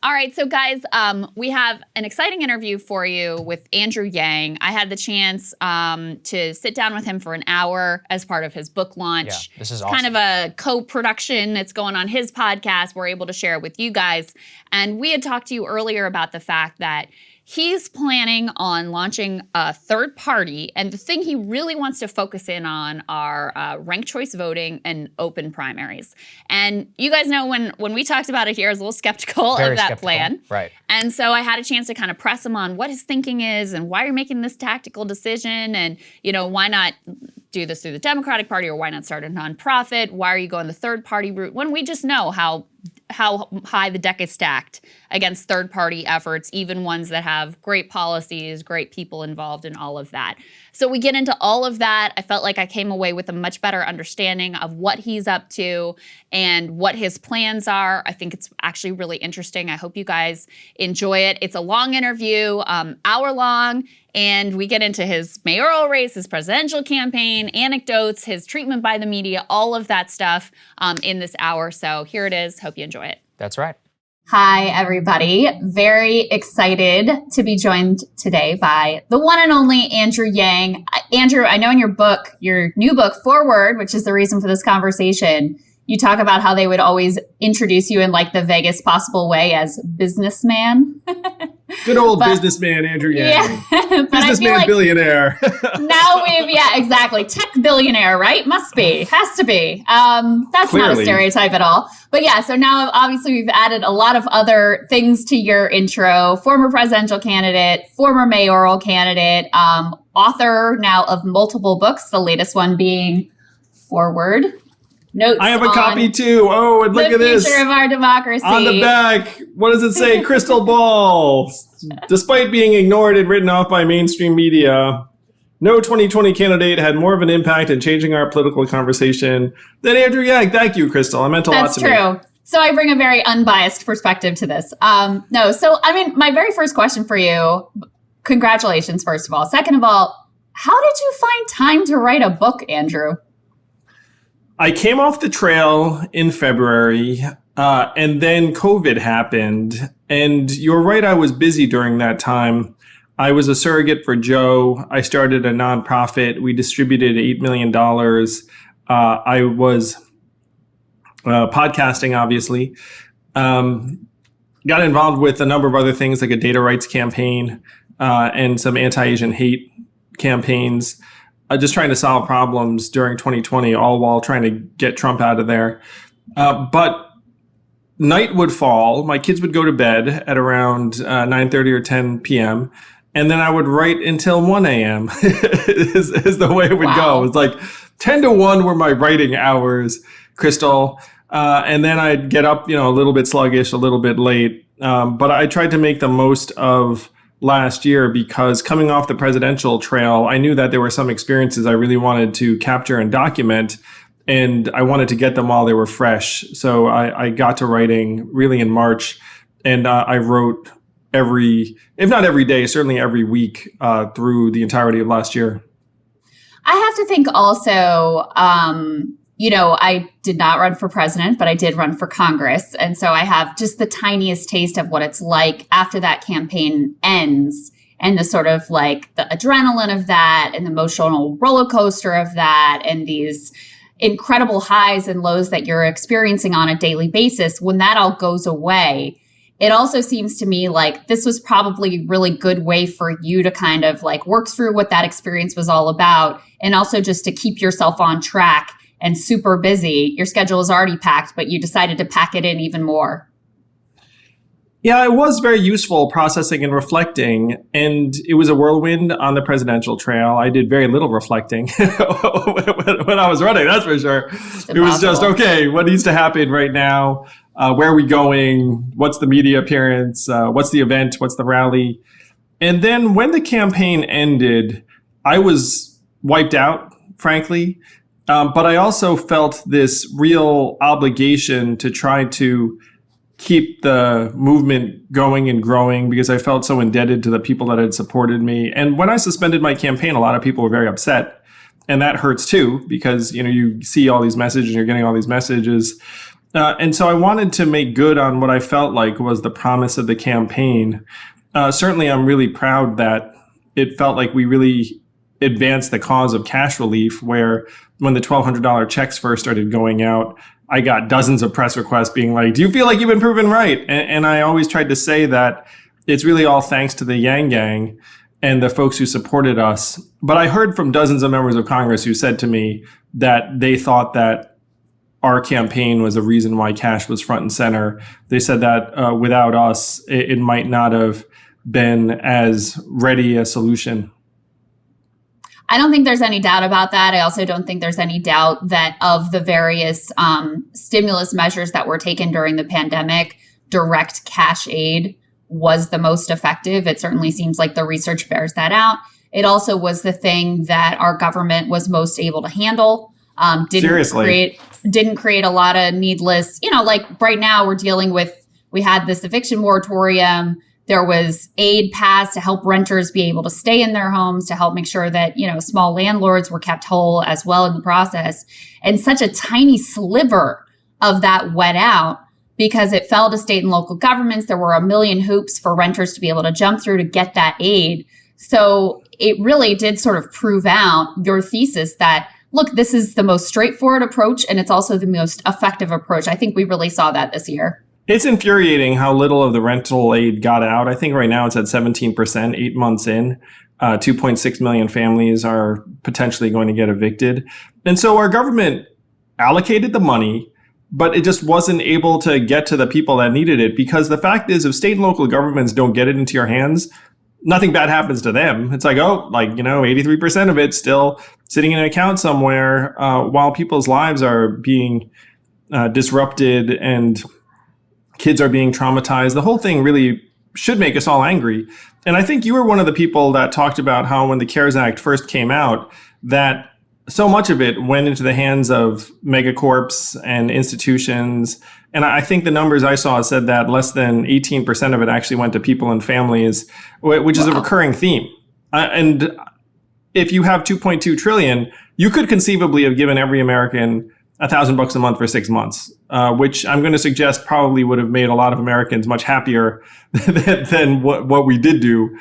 All right, so guys, we have an exciting interview for you with Andrew Yang. I had the chance to sit down with him for an hour as part of his book launch. Yeah, this is awesome. Kind of a co-production that's going on his podcast. We're able to share it with you guys. And we had talked to you earlier about the fact that he's planning on launching a third party, and the thing he really wants to focus in on are ranked choice voting and open primaries. And you guys know when we talked about it here, I was a little skeptical of that plan. Right. And so I had a chance to kind of press him on what his thinking is and why you're making this tactical decision, and why not do this through the Democratic Party, or why not start a nonprofit? Why are you going the third party route when we just know how high the deck is stacked against third-party efforts, even ones that have great policies, great people involved in all of that. So we get into all of that. I felt like I came away with a much better understanding of what he's up to and what his plans are. I think it's actually really interesting. I hope you guys enjoy it. It's a long interview, hour long, and we get into his mayoral race, his presidential campaign, anecdotes, his treatment by the media, all of that stuff in this hour. So here it is. Hope you enjoy it. That's right. Hi, everybody. Very excited to be joined today by the one and only Andrew Yang. Andrew, I know in your new book, Forward, which is the reason for this conversation, you talk about how they would always introduce you in like the vaguest possible way as businessman. Good old businessman, Andrew Yang. Yeah. Businessman, like billionaire. Exactly. Tech billionaire, right? Must be. Has to be. That's Clearly. Not a stereotype at all. But yeah, so now obviously we've added a lot of other things to your intro. Former presidential candidate, former mayoral candidate, author now of multiple books, the latest one being Forward. Notes I have a copy too. Oh, and look at this. The future of our democracy. On the back, what does it say? Crystal ball. Despite being ignored and written off by mainstream media, no 2020 candidate had more of an impact in changing our political conversation than Andrew Yang. Thank you, Krystal. It meant a lot to me. That's true. So I bring a very unbiased perspective to this. My very first question for you, congratulations, first of all. Second of all, how did you find time to write a book, Andrew? I came off the trail in February, and then COVID happened. And you're right, I was busy during that time. I was a surrogate for Joe. I started a nonprofit. We distributed $8 million. I was podcasting, obviously. Got involved with a number of other things like a data rights campaign and some anti-Asian hate campaigns. Just trying to solve problems during 2020, all while trying to get Trump out of there. But night would fall. My kids would go to bed at around 9:30 or 10 p.m. And then I would write until 1 a.m. is the way it would go. It was like 10 to 1 were my writing hours, Krystal. And then I'd get up, a little bit sluggish, a little bit late. But I tried to make the most of last year because coming off the presidential trail, I knew that there were some experiences I really wanted to capture and document, and I wanted to get them while they were fresh. So I got to writing really in March, and I wrote if not every day, certainly every week through the entirety of last year. I have to think also, I did not run for president, but I did run for Congress. And so I have just the tiniest taste of what it's like after that campaign ends, and the sort of like the adrenaline of that and the emotional roller coaster of that and these incredible highs and lows that you're experiencing on a daily basis. When that all goes away, it also seems to me like this was probably a really good way for you to kind of like work through what that experience was all about, and also just to keep yourself on track and super busy. Your schedule is already packed, but you decided to pack it in even more. Yeah, it was very useful processing and reflecting, and it was a whirlwind on the presidential trail. I did very little reflecting when I was running, that's for sure. It was just, okay, what needs to happen right now? Where are we going? What's the media appearance? What's the event? What's the rally? And then when the campaign ended, I was wiped out, frankly. But I also felt this real obligation to try to keep the movement going and growing because I felt so indebted to the people that had supported me. And when I suspended my campaign, a lot of people were very upset. And that hurts too, because you see all these messages and you're getting all these messages. And so I wanted to make good on what I felt like was the promise of the campaign. Certainly, I'm really proud that it felt like we really advanced the cause of cash relief, where when the $1,200 checks first started going out, I got dozens of press requests being like, do you feel like you've been proven right? And I always tried to say that it's really all thanks to the Yang Gang and the folks who supported us. But I heard from dozens of members of Congress who said to me that they thought that our campaign was the reason why cash was front and center. They said that without us, it might not have been as ready a solution. I don't think there's any doubt about that. I also don't think there's any doubt that of the various stimulus measures that were taken during the pandemic, direct cash aid was the most effective. It certainly seems like the research bears that out. It also was the thing that our government was most able to handle. Didn't create a lot of needless, like right now we had this eviction moratorium. There was aid passed to help renters be able to stay in their homes, to help make sure that, small landlords were kept whole as well in the process. And such a tiny sliver of that went out because it fell to state and local governments. There were a million hoops for renters to be able to jump through to get that aid. So it really did sort of prove out your thesis that, look, this is the most straightforward approach, and it's also the most effective approach. I think we really saw that this year. It's infuriating how little of the rental aid got out. I think right now it's at 17%, 8 months in. 2.6 million families are potentially going to get evicted. And so our government allocated the money, but it just wasn't able to get to the people that needed it, because the fact is, if state and local governments don't get it into your hands, nothing bad happens to them. It's like, 83% of it's still sitting in an account somewhere while people's lives are being disrupted and kids are being traumatized. The whole thing really should make us all angry. And I think you were one of the people that talked about how when the CARES Act first came out, that so much of it went into the hands of megacorps and institutions. And I think the numbers I saw said that less than 18% of it actually went to people and families, which is a recurring theme. And if you have 2.2 trillion, you could conceivably have given every American $1,000 a month for 6 months, which I'm going to suggest probably would have made a lot of Americans much happier than what we did do,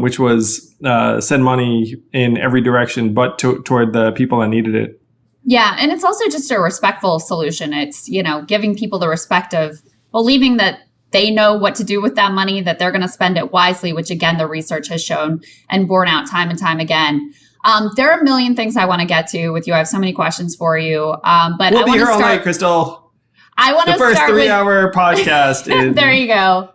which was send money in every direction, but toward the people that needed it. Yeah. And it's also just a respectful solution. It's, giving people the respect of believing that they know what to do with that money, that they're going to spend it wisely, which again, the research has shown and borne out time and time again. There are a million things I want to get to with you. I have so many questions for you. But we'll be here all night, Krystal. I want to start the first 3-hour podcast. There you go.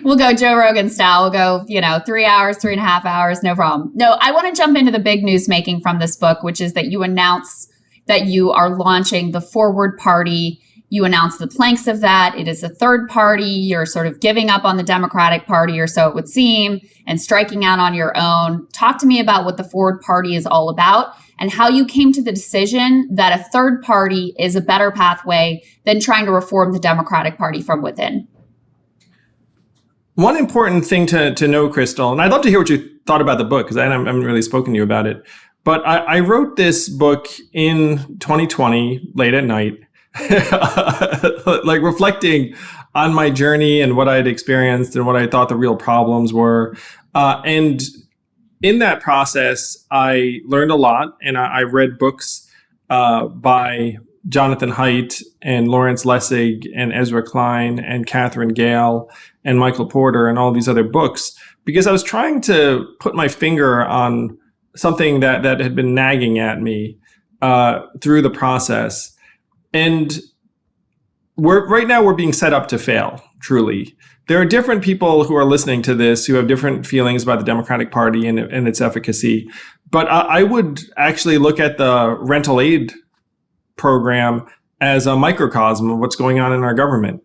We'll go Joe Rogan style. We'll go, 3 hours, 3.5 hours. No problem. No, I want to jump into the big news making from this book, which is that you announce that you are launching the Forward Party. You announce the planks of that. It is a third party. You're sort of giving up on the Democratic Party, or so it would seem, and striking out on your own. Talk to me about what the Forward Party is all about and how you came to the decision that a third party is a better pathway than trying to reform the Democratic Party from within. One important thing to know, Krystal, and I'd love to hear what you thought about the book, because I haven't really spoken to you about it. But I wrote this book in 2020, late at night, like reflecting on my journey and what I had experienced and what I thought the real problems were. And in that process, I learned a lot, and I read books by Jonathan Haidt and Lawrence Lessig and Ezra Klein and Catherine Gale and Michael Porter and all these other books, because I was trying to put my finger on something that had been nagging at me through the process. And right now we're being set up to fail, truly. There are different people who are listening to this who have different feelings about the Democratic Party and its efficacy. But I would actually look at the rental aid program as a microcosm of what's going on in our government,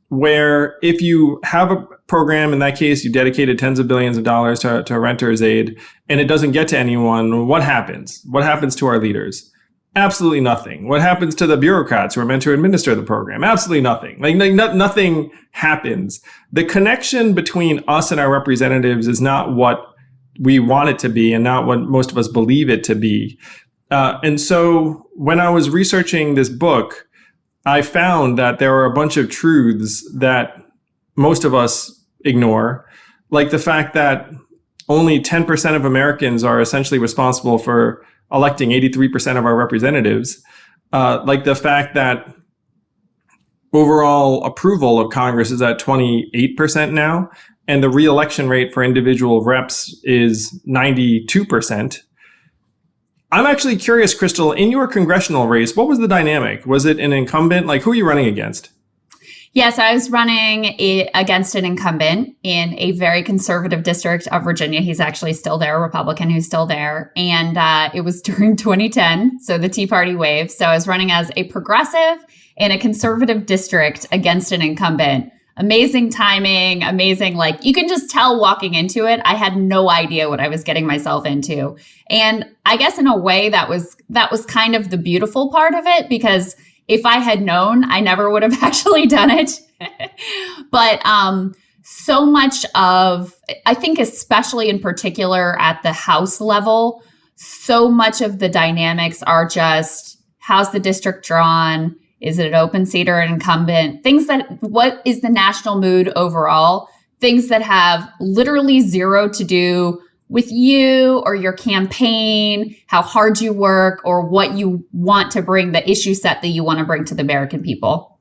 where if you have a program, in that case, you dedicated tens of billions of dollars to renters aid, and it doesn't get to anyone, what happens? What happens to our leaders? Absolutely nothing. What happens to the bureaucrats who are meant to administer the program? Absolutely nothing. Nothing happens. The connection between us and our representatives is not what we want it to be and not what most of us believe it to be. And so when I was researching this book, I found that there are a bunch of truths that most of us ignore, like the fact that only 10% of Americans are essentially responsible for electing 83% of our representatives, like the fact that overall approval of Congress is at 28% now, and the re-election rate for individual reps is 92%. I'm actually curious, Krystal, in your congressional race, what was the dynamic? Was it an incumbent? Like, who are you running against? Yes, I was running against an incumbent in a very conservative district of Virginia. He's actually still there, a Republican who's still there. And it was during 2010, so the Tea Party wave. So I was running as a progressive in a conservative district against an incumbent. Amazing timing, amazing. Like, you can just tell walking into it, I had no idea what I was getting myself into. And I guess in a way that was kind of the beautiful part of it, because if I had known, I never would have actually done it. But so much of, I think especially in particular at the House level, so much of the dynamics are just, how's the district drawn? Is it an open seat or an incumbent? Things that, what is the national mood overall? Things that have literally zero to do with you or your campaign, how hard you work, or what you want to bring, the issue set that you want to bring to the American people.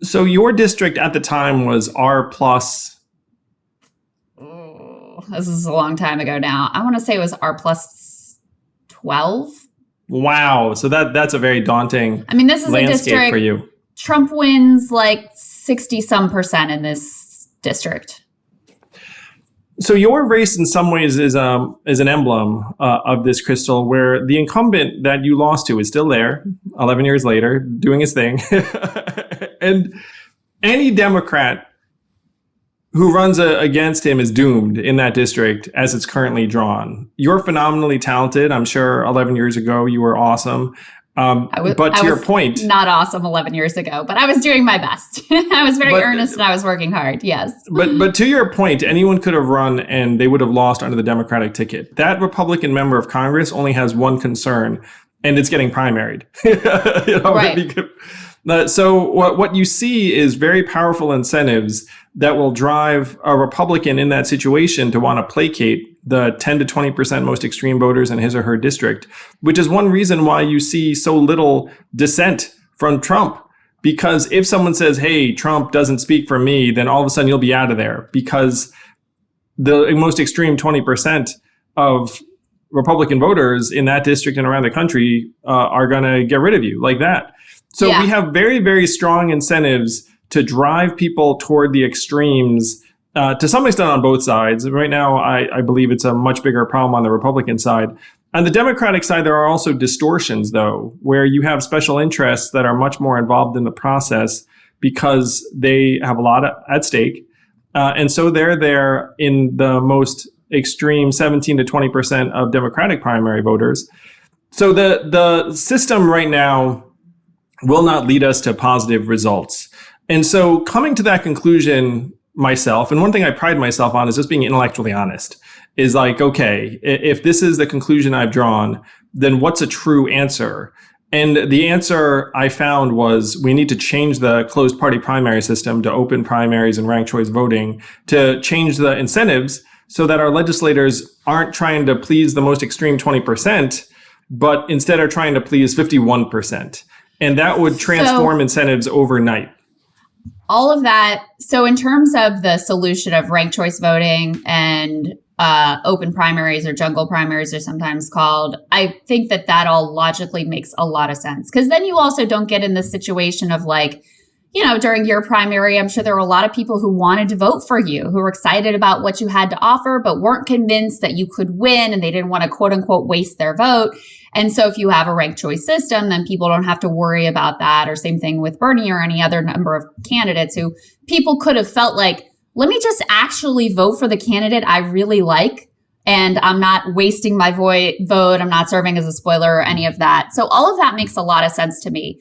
So your district at the time was R plus. Oh, this is a long time ago now. I want to say it was R plus 12. Wow. So that's a very daunting this is a district for you. Trump wins like 60% in this district. So your race in some ways is an emblem of this, Krystal, where the incumbent that you lost to is still there 11 years later, doing his thing. And any Democrat who runs against him is doomed in that district as it's currently drawn. You're phenomenally talented. I'm sure 11 years ago you were awesome. But to your point, not awesome 11 years ago, but I was doing my best. I was very earnest and I was working hard. Yes. But to your point, anyone could have run and they would have lost under the Democratic ticket. That Republican member of Congress only has one concern, and it's getting primaried. Right. So what you see is very powerful incentives that will drive a Republican in that situation to want to placate the 10 to 20% most extreme voters in his or her district, which is one reason why you see so little dissent from Trump. Because if someone says, hey, Trump doesn't speak for me, then all of a sudden you'll be out of there, because the most extreme 20% of Republican voters in that district and around the country are going to get rid of you like that. So we have very, very strong incentives to drive people toward the extremes, to some extent on both sides. Right now, I believe it's a much bigger problem on the Republican side. On the Democratic side, there are also distortions, though, where you have special interests that are much more involved in the process because they have a lot at stake. And so they're there in the most extreme 17 to 20% of Democratic primary voters. So the system right now will not lead us to positive results. And so coming to that conclusion myself, and one thing I pride myself on is just being intellectually honest, is like, okay, if this is the conclusion I've drawn, then what's a true answer? And the answer I found was we need to change the closed party primary system to open primaries and ranked choice voting, to change the incentives so that our legislators aren't trying to please the most extreme 20%, but instead are trying to please 51%. And that would transform incentives overnight. All of that. So in terms of the solution of ranked choice voting and open primaries, or jungle primaries are sometimes called, I think that all logically makes a lot of sense. Because then you also don't get in this situation of like, during your primary, I'm sure there were a lot of people who wanted to vote for you, who were excited about what you had to offer, but weren't convinced that you could win, and they didn't want to quote unquote waste their vote. And so if you have a ranked choice system, then people don't have to worry about that. Or same thing with Bernie or any other number of candidates who people could have felt like, let me just actually vote for the candidate I really like, and I'm not wasting my vote. I'm not serving as a spoiler or any of that. So all of that makes a lot of sense to me.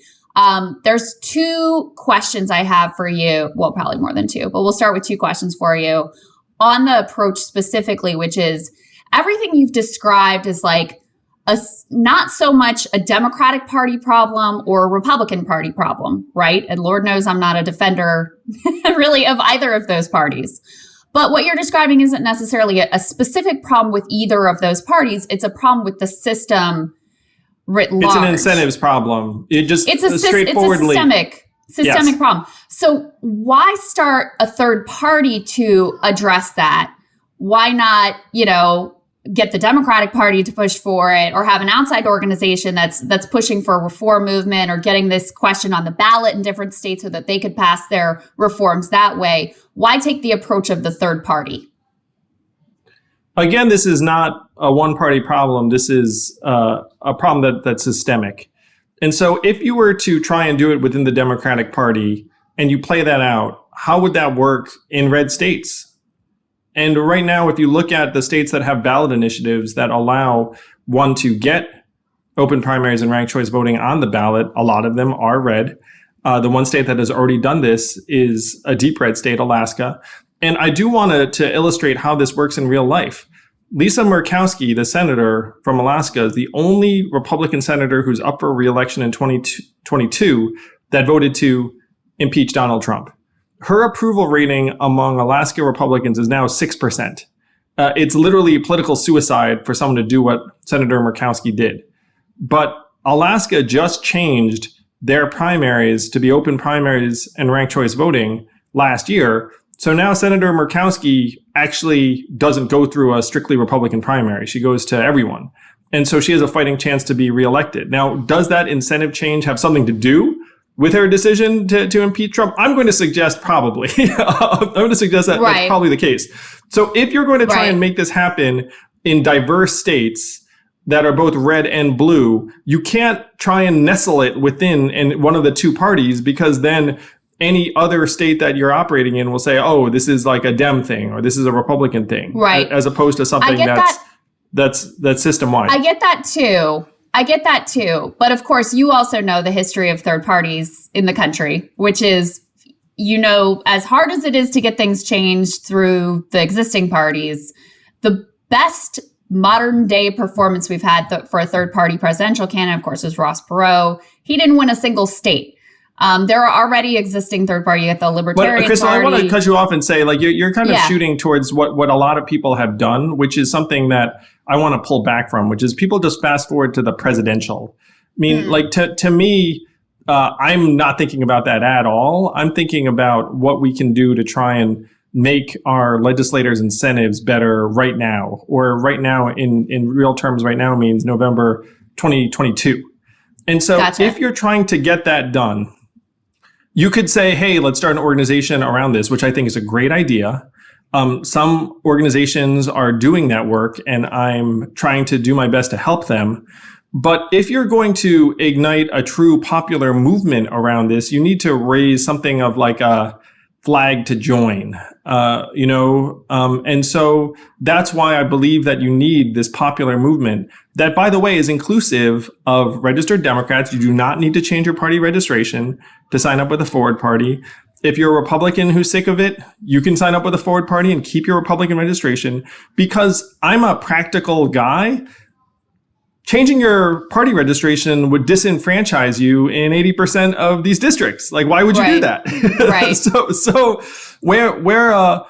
There's two questions I have for you. Well, probably more than two, but we'll start with two questions for you on the approach specifically, which is everything you've described is like not so much a Democratic Party problem or a Republican Party problem, right? And Lord knows I'm not a defender really of either of those parties. But what you're describing isn't necessarily a specific problem with either of those parties. It's a problem with the system writ large. It's an incentives problem. It's a systemic problem. So why start a third party to address that? Why not, get the Democratic Party to push for it, or have an outside organization that's pushing for a reform movement, or getting this question on the ballot in different states so that they could pass their reforms that way? Why take the approach of the third party? Again, this is not a one-party problem. This is a problem that's systemic. And so if you were to try and do it within the Democratic Party and you play that out, how would that work in red states? And right now, if you look at the states that have ballot initiatives that allow one to get open primaries and ranked choice voting on the ballot, a lot of them are red. The one state that has already done this is a deep red state, Alaska. And I do want to illustrate how this works in real life. Lisa Murkowski, the senator from Alaska, is the only Republican senator who's up for re-election in 2022 that voted to impeach Donald Trump. Her approval rating among Alaska Republicans is now 6%. It's literally political suicide for someone to do what Senator Murkowski did. But Alaska just changed their primaries to be open primaries and ranked choice voting last year. So now Senator Murkowski actually doesn't go through a strictly Republican primary. She goes to everyone. And so she has a fighting chance to be reelected. Now, does that incentive change have something to do with her decision to impeach Trump? I'm going to suggest probably. I'm going to suggest that that's probably the case. So if you're going to try and make this happen in diverse states that are both red and blue, you can't try and nestle it within one of the two parties, because then any other state that you're operating in will say, oh, this is like a Dem thing, or this is a Republican thing, as opposed to something that's system-wide. I get that too. But of course, you also know the history of third parties in the country, which is, as hard as it is to get things changed through the existing parties, the best modern day performance we've had for a third party presidential candidate, of course, was Ross Perot. He didn't win a single state. There are already existing third party at the Libertarian Krystal, Party. I want to cut you off and say, you're kind of shooting towards what a lot of people have done, which is something that I want to pull back from, which is people just fast forward to the presidential. I mean, to me, I'm not thinking about that at all. I'm thinking about what we can do to try and make our legislators' incentives better right now, or right now in real terms. Right now means November 2022. And so if you're trying to get that done, you could say, hey, let's start an organization around this, which I think is a great idea. Some organizations are doing that work, and I'm trying to do my best to help them. But if you're going to ignite a true popular movement around this, you need to raise something of like a flag to join, and so that's why I believe that you need this popular movement that, by the way, is inclusive of registered Democrats. You do not need to change your party registration to sign up with a forward party. If you're a Republican who's sick of it, you can sign up with a forward party and keep your Republican registration, because I'm a practical guy. Changing your party registration would disenfranchise you in 80% of these districts. Like, why would you do that? Right. So we're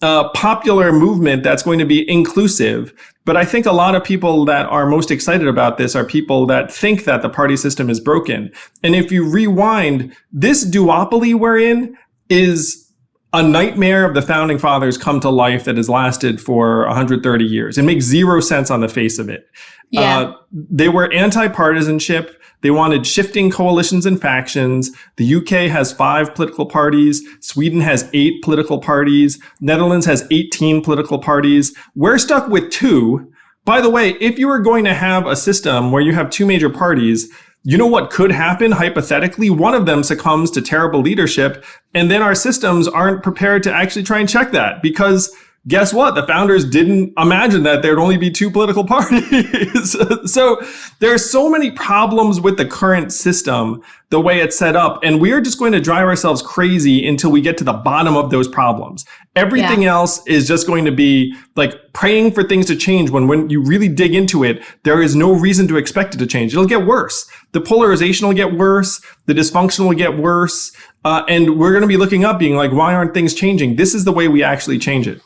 a popular movement that's going to be inclusive. But I think a lot of people that are most excited about this are people that think that the party system is broken. And if you rewind, this duopoly we're in is a nightmare of the founding fathers come to life that has lasted for 130 years. It makes zero sense on the face of it. Yeah. They were anti-partisanship. They wanted shifting coalitions and factions. The UK has 5 political parties. Sweden has 8 political parties. Netherlands has 18 political parties. We're stuck with 2. By the way, if you were going to have a system where you have 2 major parties, you know what could happen hypothetically? One of them succumbs to terrible leadership, and then our systems aren't prepared to actually try and check that, because guess what? The founders didn't imagine that there'd only be two political parties. So there are so many problems with the current system, the way it's set up. And we are just going to drive ourselves crazy until we get to the bottom of those problems. Everything else is just going to be like praying for things to change when you really dig into it, there is no reason to expect it to change. It'll get worse. The polarization will get worse. The dysfunction will get worse. And we're going to be looking up being like, why aren't things changing? This is the way we actually change it.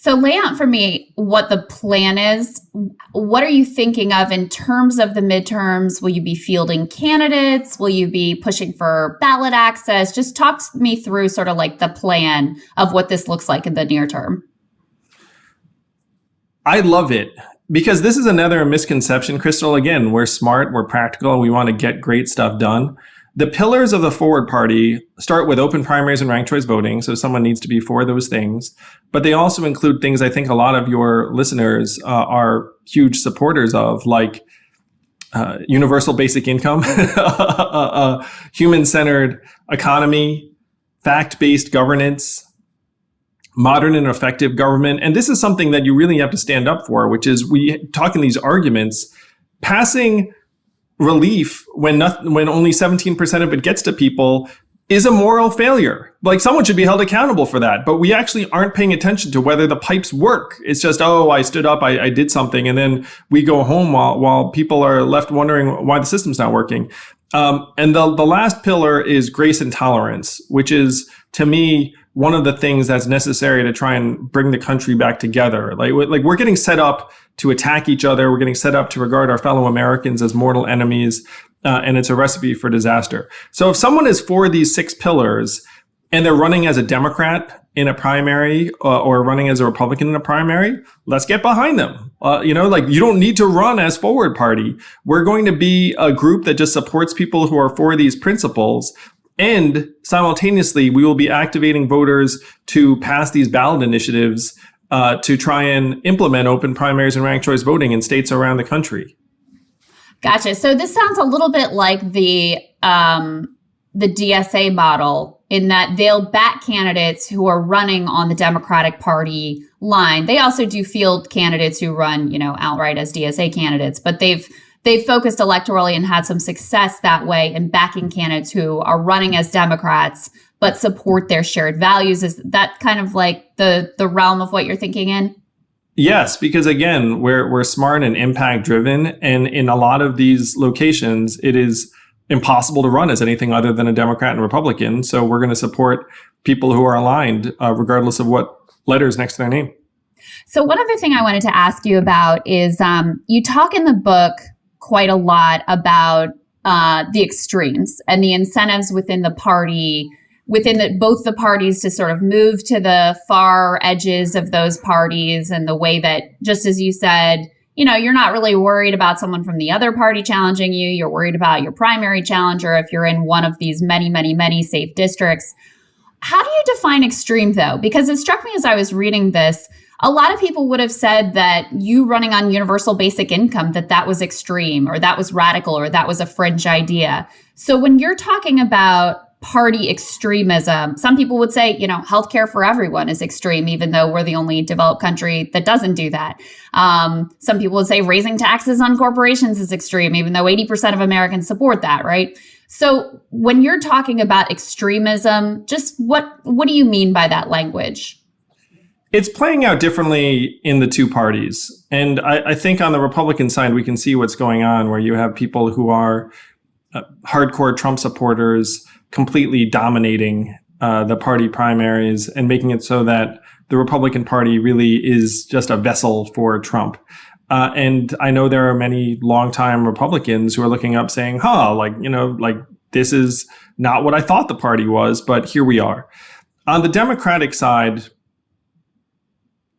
So lay out for me what the plan is. What are you thinking of in terms of the midterms? Will you be fielding candidates? Will you be pushing for ballot access? Just talk me through sort of like the plan of what this looks like in the near term. I love it because this is another misconception, Krystal. Again, we're smart, we're practical, and we want to get great stuff done. The pillars of the Forward Party start with open primaries and ranked choice voting, so someone needs to be for those things. But they also include things I think a lot of your listeners are huge supporters of, like universal basic income, human-centered economy, fact-based governance, modern and effective government. And this is something that you really have to stand up for, which is we talk in these arguments, passing relief when only 17% of it gets to people is a moral failure. Like someone should be held accountable for that. But we actually aren't paying attention to whether the pipes work. It's just, oh, I stood up, I did something. And then we go home while people are left wondering why the system's not working. And the last pillar is grace and tolerance, which is, to me, one of the things that's necessary to try and bring the country back together. Like we're getting set up to attack each other. We're getting set up to regard our fellow Americans as mortal enemies. And it's a recipe for disaster. So if someone is for these 6 pillars and they're running as a Democrat in a primary or running as a Republican in a primary, let's get behind them. You don't need to run as Forward Party. We're going to be a group that just supports people who are for these principles. And simultaneously, we will be activating voters to pass these ballot initiatives to try and implement open primaries and ranked choice voting in states around the country. Gotcha. So this sounds a little bit like the DSA model in that they'll back candidates who are running on the Democratic Party line. They also do field candidates who run, outright as DSA candidates, but they've focused electorally and had some success that way in backing candidates who are running as Democrats but support their shared values. Is that kind of like the realm of what you're thinking in? Yes, because again, we're smart and impact driven. And in a lot of these locations, it is impossible to run as anything other than a Democrat and Republican. So we're going to support people who are aligned, regardless of what letters next to their name. So one other thing I wanted to ask you about is you talk in the book quite a lot about the extremes and the incentives within the party, both the parties to sort of move to the far edges of those parties, and the way that, just as you said, you're not really worried about someone from the other party challenging you. You're worried about your primary challenger if you're in one of these many, many, many safe districts. How do you define extreme, though? Because it struck me as I was reading this, a lot of people would have said that you running on universal basic income, that was extreme, or that was radical, or that was a fringe idea. So when you're talking about party extremism, some people would say, healthcare for everyone is extreme, even though we're the only developed country that doesn't do that. Some people would say raising taxes on corporations is extreme, even though 80% of Americans support that, right? So when you're talking about extremism, just what do you mean by that language? It's playing out differently in the two parties. And I think on the Republican side, we can see what's going on, where you have people who are hardcore Trump supporters completely dominating the party primaries and making it so that the Republican Party really is just a vessel for Trump. And I know there are many longtime Republicans who are looking up saying, this is not what I thought the party was, but here we are. On the Democratic side,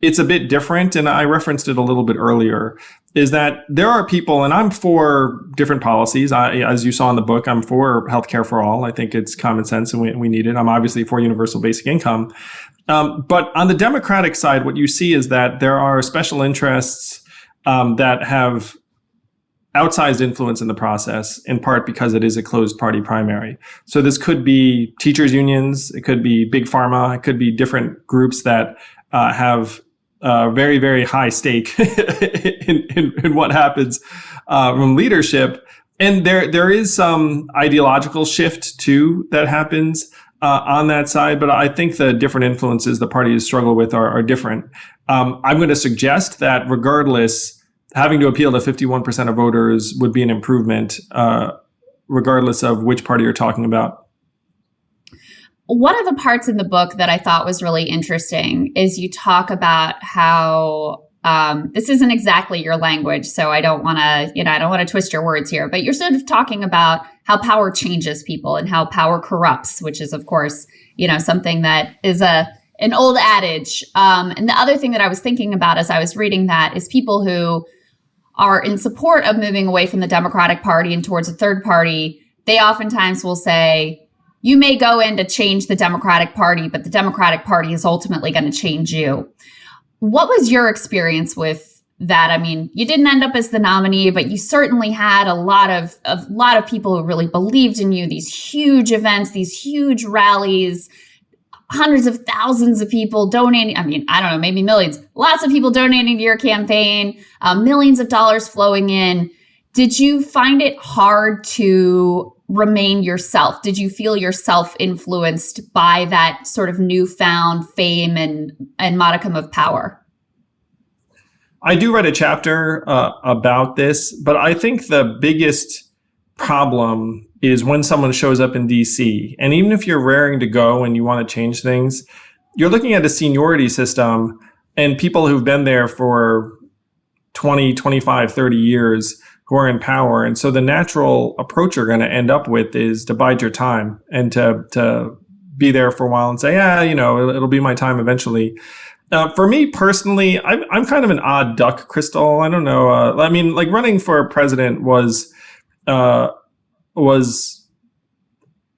it's a bit different, and I referenced it a little bit earlier, is that there are people, and I'm for different policies. As you saw in the book, I'm for healthcare for all. I think it's common sense and we need it. I'm obviously for universal basic income. But on the Democratic side, what you see is that there are special interests that have outsized influence in the process, in part because it is a closed party primary. So this could be teachers' unions, it could be big pharma, it could be different groups that have very, very high stake in what happens from leadership. And there is some ideological shift too that happens on that side, but I think the different influences the parties struggle with are different. I'm going to suggest that regardless, having to appeal to 51% of voters would be an improvement, regardless of which party you're talking about. One of the parts in the book that I thought was really interesting is you talk about how this isn't exactly your language, so I don't want to twist your words here, but you're sort of talking about how power changes people and how power corrupts, which is, of course, something that is an old adage. And the other thing that I was thinking about as I was reading that is people who are in support of moving away from the Democratic Party and towards a third party, they oftentimes will say, you may go in to change the Democratic Party, but the Democratic Party is ultimately going to change you. What was your experience with that? I mean, you didn't end up as the nominee, but you certainly had a lot of people who really believed in you, these huge events, these huge rallies, hundreds of thousands of people donating. I mean, I don't know, maybe millions, lots of people donating to your campaign, millions of dollars flowing in. Did you find it hard to remain yourself? Did you feel yourself influenced by that sort of newfound fame and modicum of power? I do write a chapter about this, but I think the biggest problem is when someone shows up in DC. And even if you're raring to go and you want to change things, you're looking at a seniority system and people who've been there for 20, 25, 30 years who are in power. And so the natural approach you're going to end up with is to bide your time and to be there for a while and say, it'll be my time eventually. For me personally, I'm kind of an odd duck, Krystal. I don't know. Running for president was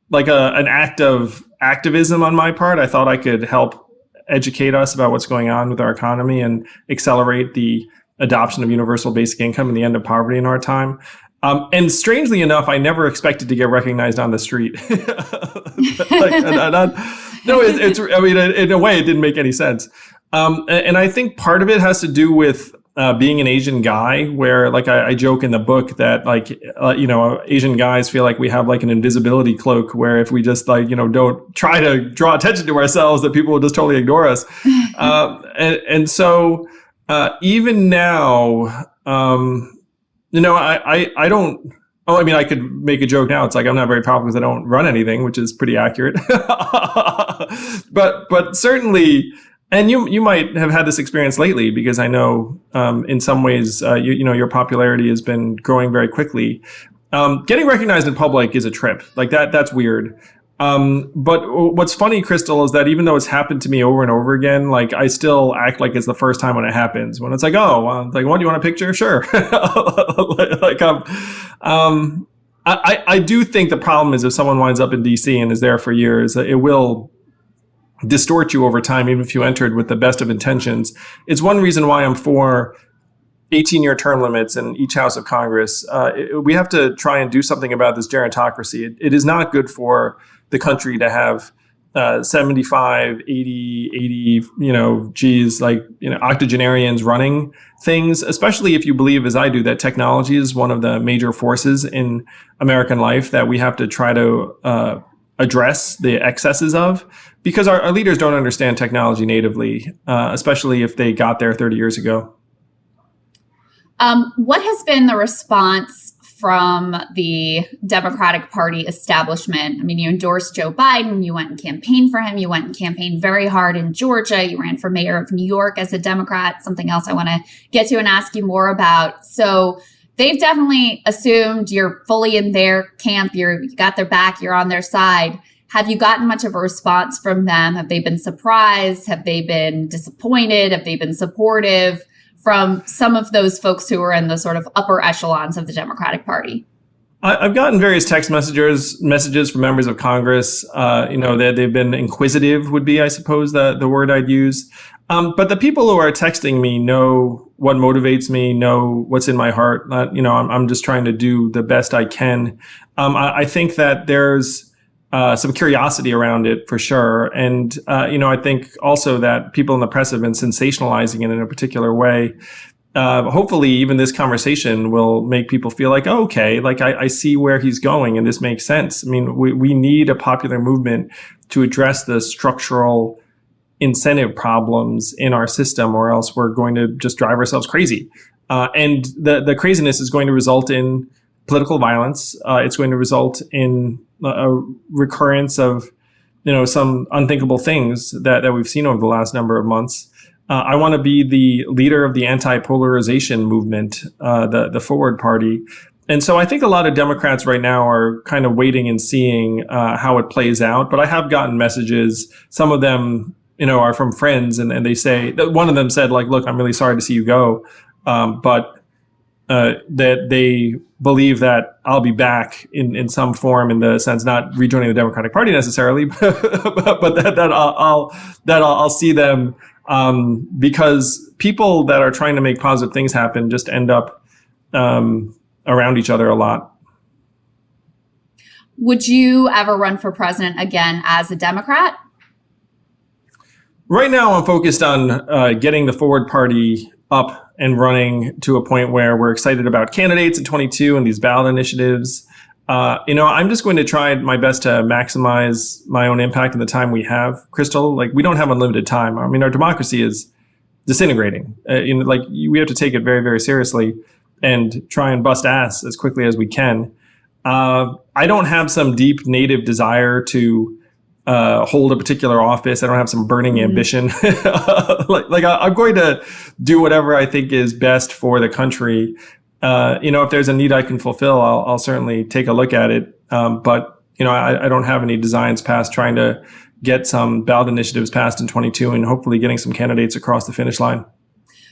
like an act of activism on my part. I thought I could help educate us about what's going on with our economy and accelerate the adoption of universal basic income and the end of poverty in our time. And strangely enough, I never expected to get recognized on the street. In a way, it didn't make any sense. And I think part of it has to do with being an Asian guy, where I joke in the book that Asian guys feel like we have like an invisibility cloak, where if we just don't try to draw attention to ourselves, that people will just totally ignore us. And so even now, I don't. Oh, I mean, I could make a joke now. It's like I'm not very popular because I don't run anything, which is pretty accurate. but certainly. And you might have had this experience lately, because I know in some ways your popularity has been growing very quickly. Getting recognized in public is a trip. Like that's weird. But what's funny, Krystal, is that even though it's happened to me over and over again, I still act like it's the first time when it happens. When it's like, what, do you want a picture? Sure. I do think the problem is if someone winds up in DC and is there for years, it will distort you over time, even if you entered with the best of intentions. It's one reason why I'm for 18-year term limits in each house of Congress. We have to try and do something about this gerontocracy. It is not good for the country to have 75, 80, octogenarians running things, especially if you believe, as I do, that technology is one of the major forces in American life that we have to try to address the excesses of, because our leaders don't understand technology natively, especially if they got there 30 years ago. What has been the response from the Democratic Party establishment? I mean, you endorsed Joe Biden, you went and campaigned for him, you went and campaigned very hard in Georgia, you ran for mayor of New York as a Democrat, something else I want to get to and ask you more about. So they've definitely assumed you're fully in their camp, you got their back, you're on their side. Have you gotten much of a response from them? Have they been surprised? Have they been disappointed? Have they been supportive from some of those folks who are in the sort of upper echelons of the Democratic Party? I've gotten various text messages from members of Congress. They've been inquisitive, would be, I suppose, the word I'd use. But the people who are texting me know what motivates me, know what's in my heart. I'm just trying to do the best I can. I think that there's some curiosity around it for sure. And, I think also that people in the press have been sensationalizing it in a particular way. Hopefully even this conversation will make people feel like, oh, okay, like I see where he's going and this makes sense. I mean, we need a popular movement to address the structural incentive problems in our system, or else we're going to just drive ourselves crazy. And the craziness is going to result in political violence. It's going to result in a recurrence of, some unthinkable things that we've seen over the last number of months. I want to be the leader of the anti-polarization movement, the Forward Party. And so I think a lot of Democrats right now are kind of waiting and seeing how it plays out. But I have gotten messages, some of them, are from friends, and they say, one of them said, like, look, I'm really sorry to see you go. But that they believe that I'll be back in some form, in the sense, not rejoining the Democratic Party necessarily, but that I'll see them, because people that are trying to make positive things happen just end up around each other a lot. Would you ever run for president again as a Democrat? Right now, I'm focused on getting the Forward Party up and running to a point where we're excited about candidates in 22 and these ballot initiatives. I'm just going to try my best to maximize my own impact in the time we have, Krystal. Like, we don't have unlimited time. I mean, our democracy is disintegrating. We have to take it very, very seriously and try and bust ass as quickly as we can. I don't have some deep native desire to hold a particular office. I don't have some burning ambition. I'm going to do whatever I think is best for the country. If there's a need I can fulfill, I'll certainly take a look at it. But I don't have any designs past trying to get some ballot initiatives passed in 22 and hopefully getting some candidates across the finish line.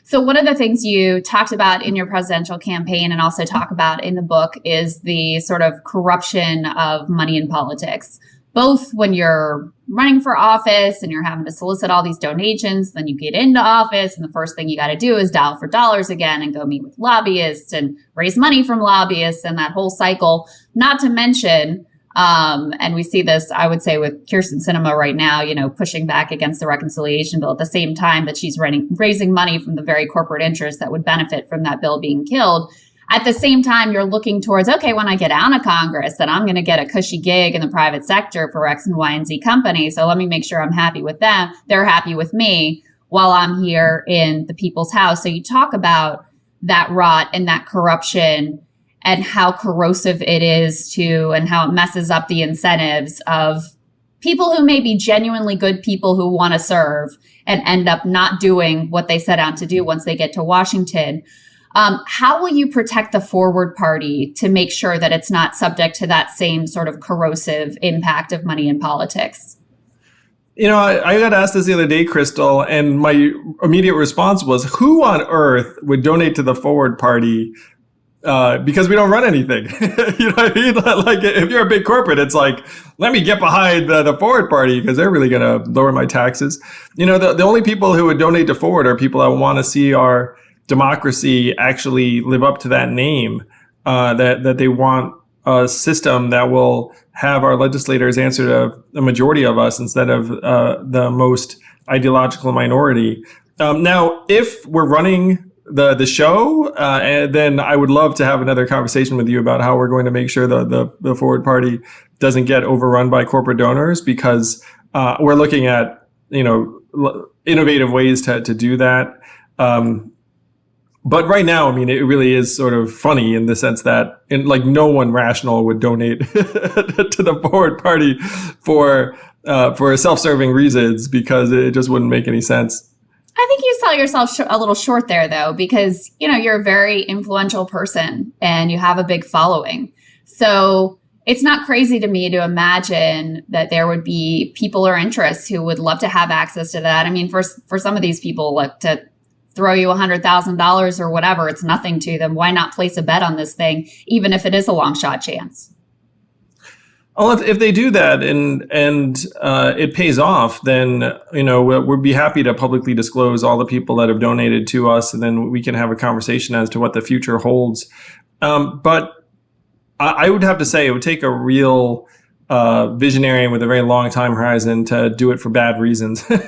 So one of the things you talked about in your presidential campaign and also talk about in the book is the sort of corruption of money in politics. Both when you're running for office and you're having to solicit all these donations, then you get into office and the first thing you got to do is dial for dollars again and go meet with lobbyists and raise money from lobbyists and that whole cycle. Not to mention, and we see this, I would say, with Kyrsten Sinema right now, pushing back against the reconciliation bill at the same time that she's raising money from the very corporate interests that would benefit from that bill being killed. At the same time, you're looking towards, okay, when I get out of Congress, then I'm going to get a cushy gig in the private sector for X and Y and Z companies. So let me make sure I'm happy with them. They're happy with me while I'm here in the people's house. So you talk about that rot and that corruption and how corrosive it is and how it messes up the incentives of people who may be genuinely good people who want to serve and end up not doing what they set out to do once they get to Washington. How will you protect the Forward Party to make sure that it's not subject to that same sort of corrosive impact of money in politics? I got asked this the other day, Krystal, and my immediate response was, who on earth would donate to the Forward Party because we don't run anything? You know what I mean? Like, if you're a big corporate, it's like, let me get behind the Forward Party because they're really going to lower my taxes. The only people who would donate to Forward are people that want to see our democracy actually live up to that name, that they want a system that will have our legislators answer to a majority of us instead of the most ideological minority. Now, if we're running the show, then I would love to have another conversation with you about how we're going to make sure the Forward Party doesn't get overrun by corporate donors, because we're looking at innovative ways to do that. But right now, I mean, it really is sort of funny in the sense that no one rational would donate to the Forward Party for self-serving reasons, because it just wouldn't make any sense. I think you sell yourself a little short there, though, because, you're a very influential person and you have a big following. So it's not crazy to me to imagine that there would be people or interests who would love to have access to that. I mean, for some of these people, to throw you $100,000 or whatever, it's nothing to them. Why not place a bet on this thing, even if it is a long shot chance? Well, if they do that and it pays off, then we'd be happy to publicly disclose all the people that have donated to us, and then we can have a conversation as to what the future holds. But I would have to say it would take a real visionary with a very long time horizon to do it for bad reasons. Maybe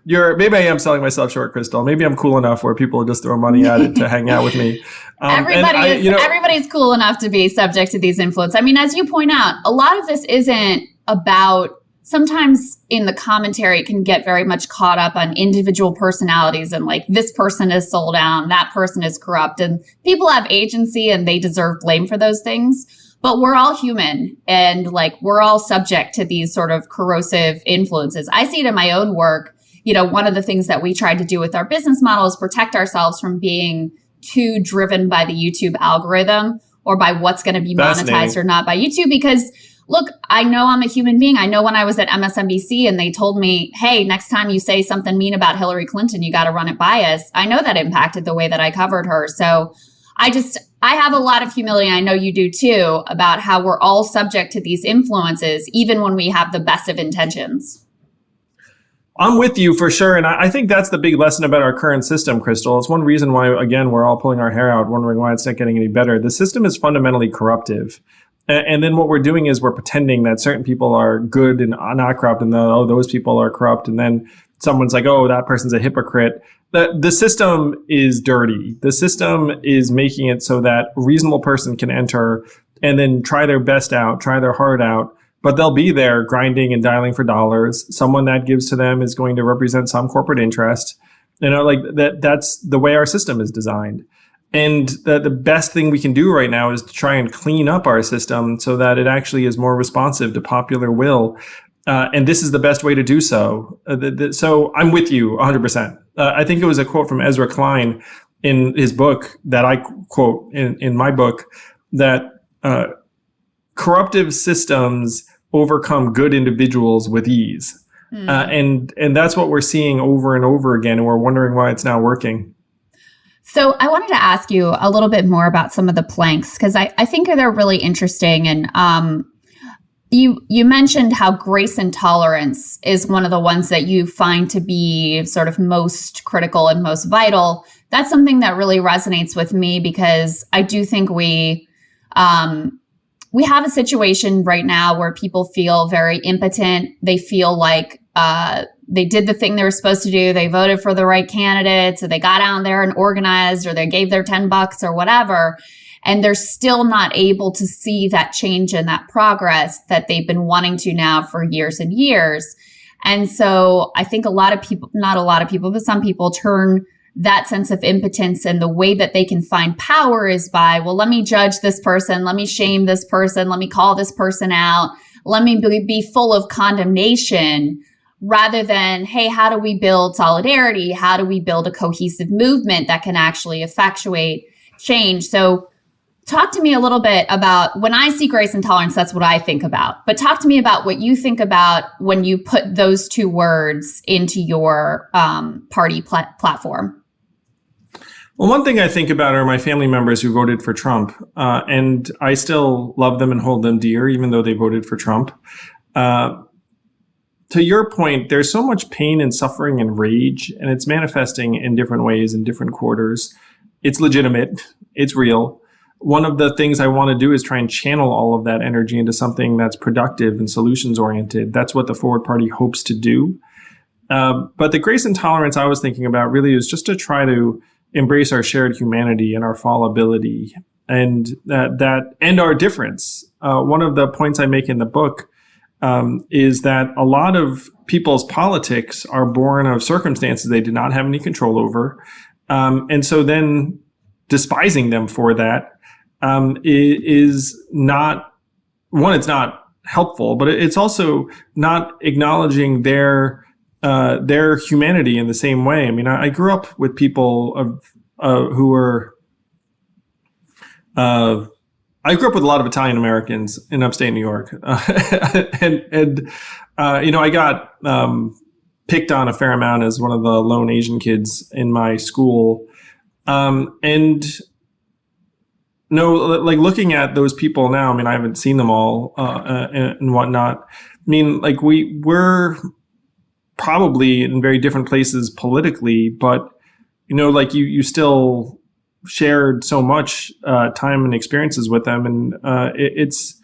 I am selling myself short, Krystal. Maybe I'm cool enough where people just throw money at it to hang out with me. Everybody's cool enough to be subject to these influence. I mean, as you point out, a lot of this isn't about. Sometimes in the commentary, it can get very much caught up on individual personalities and like this person is sold down, that person is corrupt, and people have agency and they deserve blame for those things. But we're all human and like we're all subject to these sort of corrosive influences. I see it in my own work. One of the things that we tried to do with our business model is protect ourselves from being too driven by the YouTube algorithm or by what's going to be monetized or not by YouTube, because look, I know I'm a human being. I know when I was at MSNBC and they told me, hey, next time you say something mean about Hillary Clinton, you got to run it by us. I know that impacted the way that I covered her. So I have a lot of humility. I know you do too, about how we're all subject to these influences, even when we have the best of intentions. I'm with you for sure. And I think that's the big lesson about our current system, Krystal. It's one reason why, again, we're all pulling our hair out, wondering why it's not getting any better. The system is fundamentally corruptive. And then what we're doing is we're pretending that certain people are good and not corrupt, and those people are corrupt. And then someone's like, oh, that person's a hypocrite. The system is dirty. The system is making it so that a reasonable person can enter and then try their best out, try their heart out, but they'll be there grinding and dialing for dollars. Someone that gives to them is going to represent some corporate interest. That's the way our system is designed. And the best thing we can do right now is to try and clean up our system so that it actually is more responsive to popular will. And this is the best way to do so. So I'm with you 100%. I think it was a quote from Ezra Klein in his book that I quote in my book, that corruptive systems overcome good individuals with ease. And that's what we're seeing over and over again. And we're wondering why it's not working. So I wanted to ask you a little bit more about some of the planks, because I think they're really interesting. And you mentioned how grace and tolerance is one of the ones that you find to be sort of most critical and most vital. That's something that really resonates with me, because I do think we have a situation right now where people feel very impotent. They feel like they did the thing they were supposed to do. They voted for the right candidates, or they got out there and organized, or they gave their $10 or whatever. And they're still not able to see that change and that progress that they've been wanting to now for years and years. And so I think a lot of people, not a lot of people, but some people turn that sense of impotence, and the way that they can find power is by, well, let me judge this person. Let me shame this person. Let me call this person out. Let me be full of condemnation, rather than, hey, how do we build solidarity? How do we build a cohesive movement that can actually effectuate change? So talk to me a little bit about, when I see grace and tolerance, that's what I think about. But talk to me about what you think about when you put those two words into your party platform. Well, one thing I think about are my family members who voted for Trump. And I still love them and hold them dear, even though they voted for Trump. To your point, there's so much pain and suffering and rage, and it's manifesting in different ways in different quarters. It's legitimate. It's real. One of the things I want to do is try and channel all of that energy into something that's productive and solutions oriented. That's what the Forward Party hopes to do. But the grace and tolerance I was thinking about really is just to try to embrace our shared humanity and our fallibility, and that and our difference. One of the points I make in the book is that a lot of people's politics are born of circumstances they did not have any control over. And so then despising them for that is not, one, it's not helpful, but it's also not acknowledging their humanity in the same way. I mean, I grew up with people who were, I grew up with a lot of Italian Americans in upstate New York, and I got picked on a fair amount as one of the lone Asian kids in my school, and no, like looking at those people now, I mean, I haven't seen them all and whatnot. I mean, like we're probably in very different places politically, but like you still shared so much time and experiences with them, and it's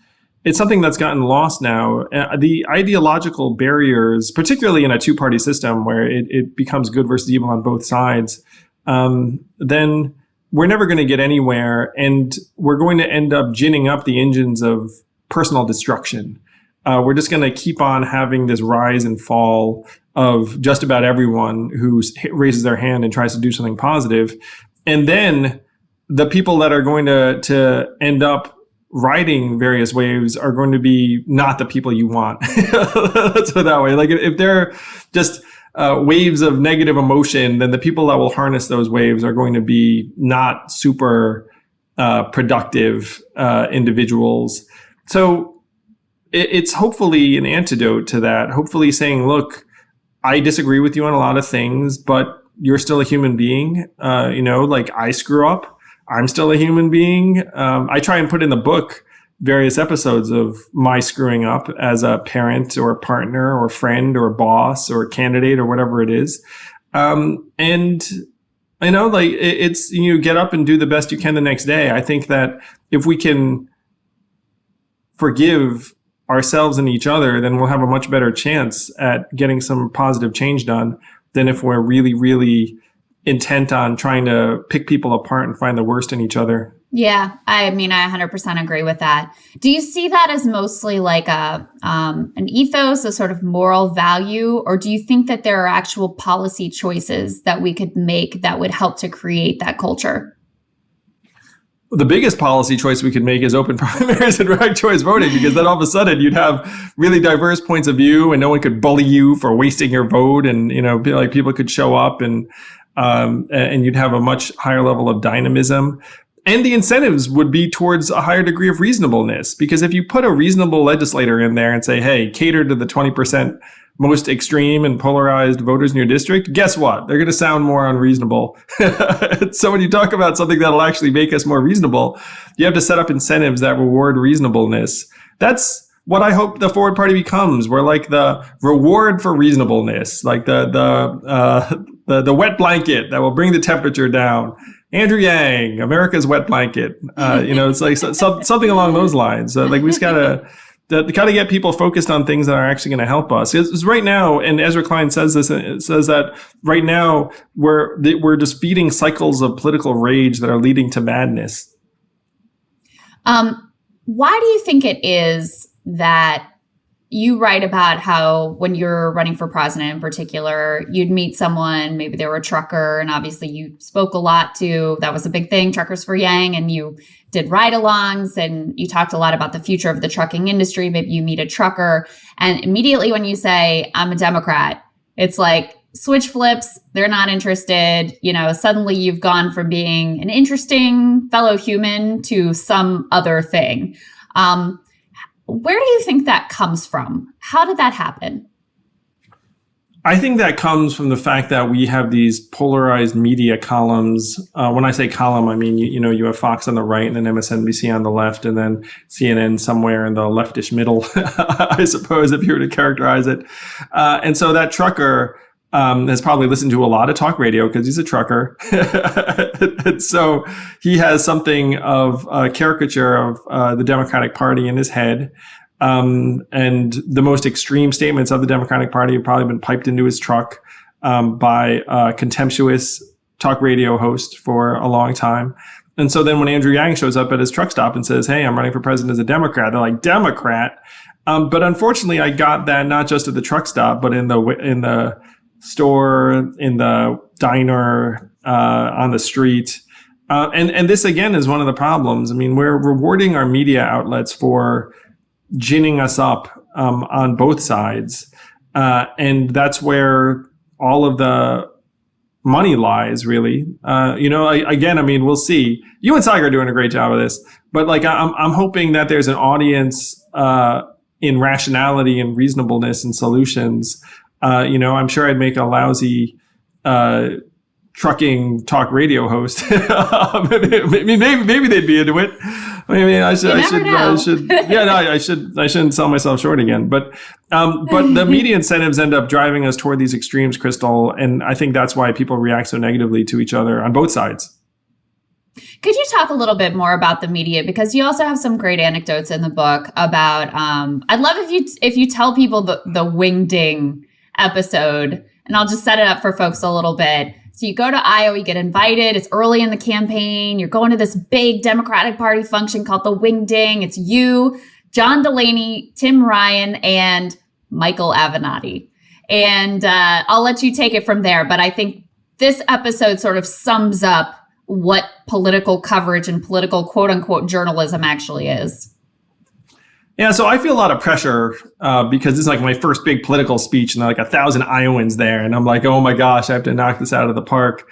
something that's gotten lost now. The ideological barriers, particularly in a two-party system where it becomes good versus evil on both sides, then we're never going to get anywhere, and we're going to end up ginning up the engines of personal destruction. We're just going to keep on having this rise and fall of just about everyone who raises their hand and tries to do something positive. And then the people that are going to end up riding various waves are going to be not the people you want. Let's put it that way. Like if they're just waves of negative emotion, then the people that will harness those waves are going to be not super productive individuals. So it's hopefully an antidote to that. Hopefully saying, look, I disagree with you on a lot of things, but you're still a human being. Like I screw up. I'm still a human being. I try and put in the book various episodes of my screwing up as a parent or a partner or a friend or a boss or a candidate or whatever it is. And like it's, get up and do the best you can the next day. I think that if we can forgive ourselves and each other, then we'll have a much better chance at getting some positive change done than if we're really, really intent on trying to pick people apart and find the worst in each other. Yeah, I mean, I 100% agree with that. Do you see that as mostly like an ethos, a sort of moral value, or do you think that there are actual policy choices that we could make that would help to create that culture? The biggest policy choice we could make is open primaries and ranked choice voting, because then all of a sudden you'd have really diverse points of view and no one could bully you for wasting your vote. And, like people could show up and you'd have a much higher level of dynamism. And the incentives would be towards a higher degree of reasonableness, because if you put a reasonable legislator in there and say, hey, cater to the 20% most extreme and polarized voters in your district, guess what? They're going to sound more unreasonable. So when you talk about something that'll actually make us more reasonable, you have to set up incentives that reward reasonableness. That's what I hope the Forward Party becomes. We're like the reward for reasonableness, like the wet blanket that will bring the temperature down. Andrew Yang, America's wet blanket. It's like something along those lines. Like we just gotta get people focused on things that are actually going to help us. It's right now, and Ezra Klein says this. It says that right now we're just feeding cycles of political rage that are leading to madness. Why do you think it is that you write about how when you're running for president in particular, you'd meet someone, maybe they were a trucker, and obviously you spoke a lot to, that was a big thing, Truckers for Yang, and you did ride-alongs and you talked a lot about the future of the trucking industry. Maybe you meet a trucker and immediately when you say, I'm a Democrat, it's like switch flips, they're not interested. Suddenly you've gone from being an interesting fellow human to some other thing. Where do you think that comes from? How did that happen? I think that comes from the fact that we have these polarized media columns. When I say column, I mean, you have Fox on the right and then MSNBC on the left and then CNN somewhere in the leftish middle, I suppose, if you were to characterize it. And so that trucker has probably listened to a lot of talk radio because he's a trucker. And so he has something of a caricature of the Democratic Party in his head. And the most extreme statements of the Democratic Party have probably been piped into his truck by a contemptuous talk radio host for a long time. And so then when Andrew Yang shows up at his truck stop and says, hey, I'm running for president as a Democrat, they're like, Democrat? But unfortunately, I got that not just at the truck stop, but in the store, in the diner, on the street. And this, again, is one of the problems. I mean, we're rewarding our media outlets for ginning us up on both sides. And that's where all of the money lies, really. Again, I mean, we'll see. You and Saiga are doing a great job of this. But like, I'm hoping that there's an audience in rationality and reasonableness and solutions. I'm sure I'd make a lousy trucking talk radio host. Maybe they'd be into it. I mean, I shouldn't sell myself short again. But the media incentives end up driving us toward these extremes, Krystal, and I think that's why people react so negatively to each other on both sides. Could you talk a little bit more about the media? Because you also have some great anecdotes in the book about, I'd love if you tell people the wingding episode, and I'll just set it up for folks a little bit. So you go to Iowa, you get invited, it's early in the campaign, you're going to this big Democratic Party function called the wingding. It's you, John Delaney, Tim Ryan, and Michael Avenatti. And I'll let you take it from there, but I think this episode sort of sums up what political coverage and political quote unquote journalism actually is. Yeah, so I feel a lot of pressure because this is like my first big political speech, and there are like 1,000 Iowans there, and I'm like, oh my gosh, I have to knock this out of the park.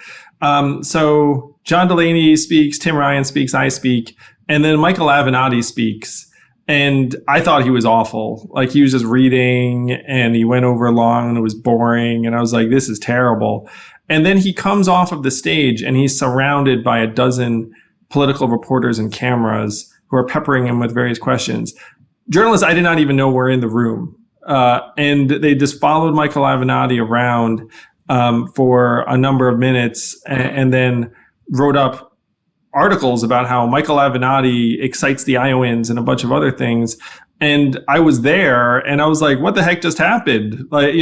So John Delaney speaks, Tim Ryan speaks, I speak, and then Michael Avenatti speaks. And I thought he was awful. Like, he was just reading, and he went over long, and it was boring, and I was like, this is terrible. And then he comes off of the stage, and he's surrounded by a dozen political reporters and cameras who are peppering him with various questions. Journalists I did not even know were in the room. And they just followed Michael Avenatti around for a number of minutes and then wrote up articles about how Michael Avenatti excites the Iowans and a bunch of other things. And I was there, and I was like, what the heck just happened? Like,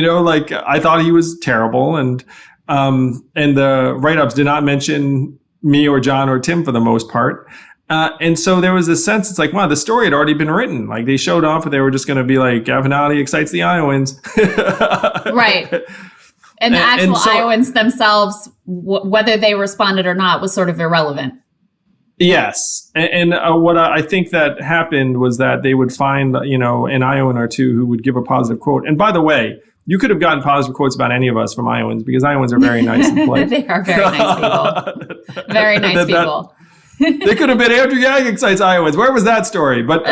I thought he was terrible. And the write-ups did not mention me or John or Tim for the most part. And so there was this sense, it's like, wow, the story had already been written. Like, they showed up and they were just going to be like, Avenatti excites the Iowans. Right. And the actual Iowans themselves, whether they responded or not, was sort of irrelevant. Yes. And what I think that happened was that they would find, an Iowan or two who would give a positive quote. And by the way, you could have gotten positive quotes about any of us from Iowans, because Iowans are very nice and polite. They are very nice people. Very nice people. They could have been Andrew Yang excites Iowans. Where was that story? But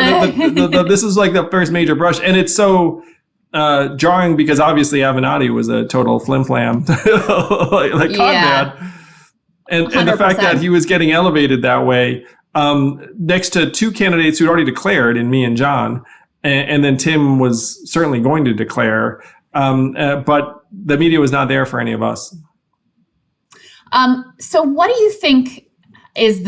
this is like the first major brush. And it's so jarring because obviously Avenatti was a total flim-flam, like con man. And the fact that he was getting elevated that way next to two candidates who'd already declared in me and John. And then Tim was certainly going to declare. But the media was not there for any of us. So what do you think is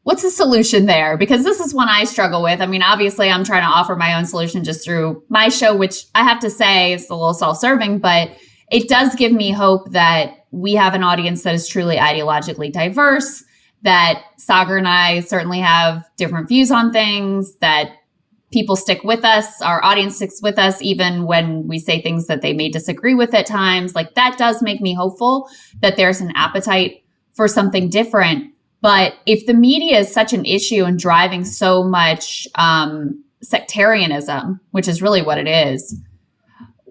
what's the solution there? Because this is one I struggle with. I mean, obviously I'm trying to offer my own solution just through my show, which I have to say is a little self-serving, but it does give me hope that we have an audience that is truly ideologically diverse, that Sagar and I certainly have different views on things, that people stick with us, our audience sticks with us, even when we say things that they may disagree with at times. Like, that does make me hopeful that there's an appetite for something different. But if the media is such an issue and driving so much sectarianism, which is really what it is,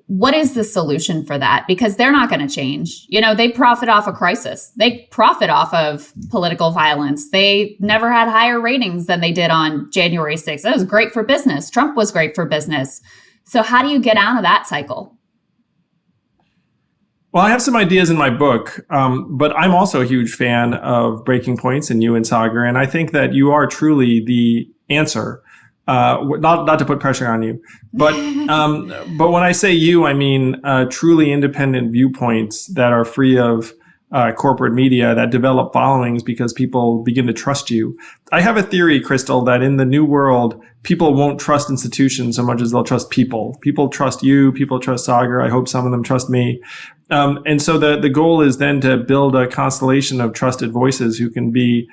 what is the solution for that? Because they're not going to change. They profit off a crisis. They profit off of political violence. They never had higher ratings than they did on January 6th. That was great for business. Trump was great for business. So how do you get out of that cycle? Well, I have some ideas in my book, but I'm also a huge fan of Breaking Points and you and Sagar, and I think that you are truly the answer. Not to put pressure on you, but when I say you, I mean truly independent viewpoints that are free of corporate media, that develop followings because people begin to trust you. I have a theory, Krystal, that in the new world, people won't trust institutions so much as they'll trust people. People trust you. People trust Sagar. I hope some of them trust me. And so the goal is then to build a constellation of trusted voices who can be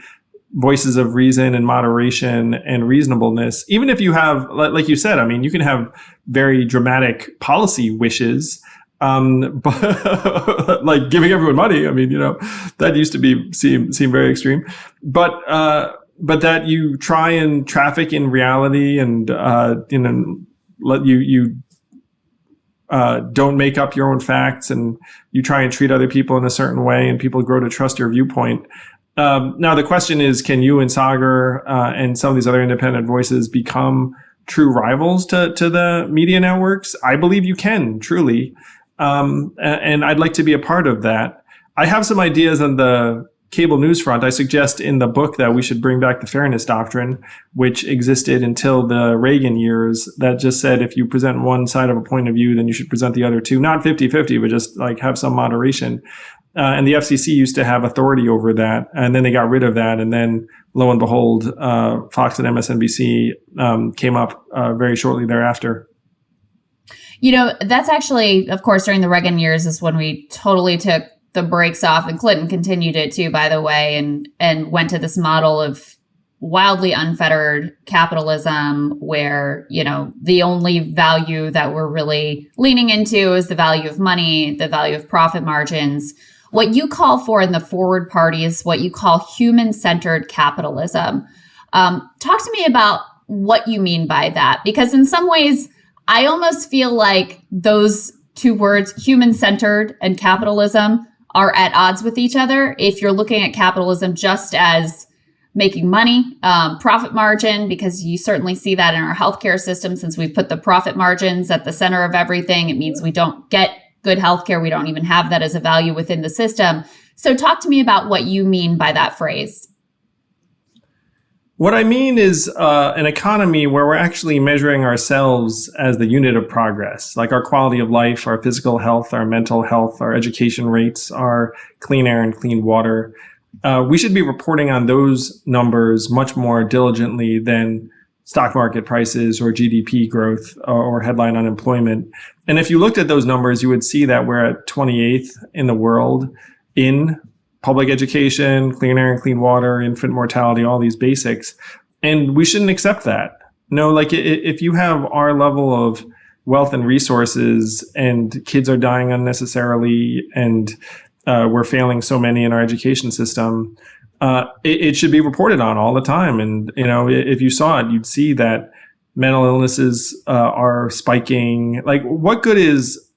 voices of reason and moderation and reasonableness. Even if you have, like you said, I mean, you can have very dramatic policy wishes, but like giving everyone money. I mean, that used to seem very extreme, but that you try and traffic in reality and, let you don't make up your own facts, and you try and treat other people in a certain way, and people grow to trust your viewpoint. Now, the question is, can you and Sagar and some of these other independent voices become true rivals to the media networks? I believe you can, truly. And I'd like to be a part of that. I have some ideas on the cable news front. I suggest in the book that we should bring back the fairness doctrine, which existed until the Reagan years, that just said if you present one side of a point of view, then you should present the other two. Not 50-50, but just like have some moderation. And the FCC used to have authority over that. And then they got rid of that. And then lo and behold, Fox and MSNBC came up very shortly thereafter. That's actually, of course, during the Reagan years is when we totally took the brakes off, and Clinton continued it too, by the way, and went to this model of wildly unfettered capitalism where, the only value that we're really leaning into is the value of money, the value of profit margins. What you call for in the Forward Party is what you call human-centered capitalism. Talk to me about what you mean by that, because in some ways, I almost feel like those two words, human-centered and capitalism, are at odds with each other. If you're looking at capitalism just as making money, profit margin, because you certainly see that in our healthcare system, since we've put the profit margins at the center of everything, it means we don't get good healthcare. We don't even have that as a value within the system. So talk to me about what you mean by that phrase. What I mean is an economy where we're actually measuring ourselves as the unit of progress, like our quality of life, our physical health, our mental health, our education rates, our clean air and clean water. We should be reporting on those numbers much more diligently than stock market prices or GDP growth or headline unemployment. And if you looked at those numbers, you would see that we're at 28th in the world in public education, clean air and clean water, infant mortality, all these basics. And we shouldn't accept that. If you have our level of wealth and resources and kids are dying unnecessarily and we're failing so many in our education system, it should be reported on all the time. And, if you saw it, you'd see that mental illnesses are spiking. Like, what good is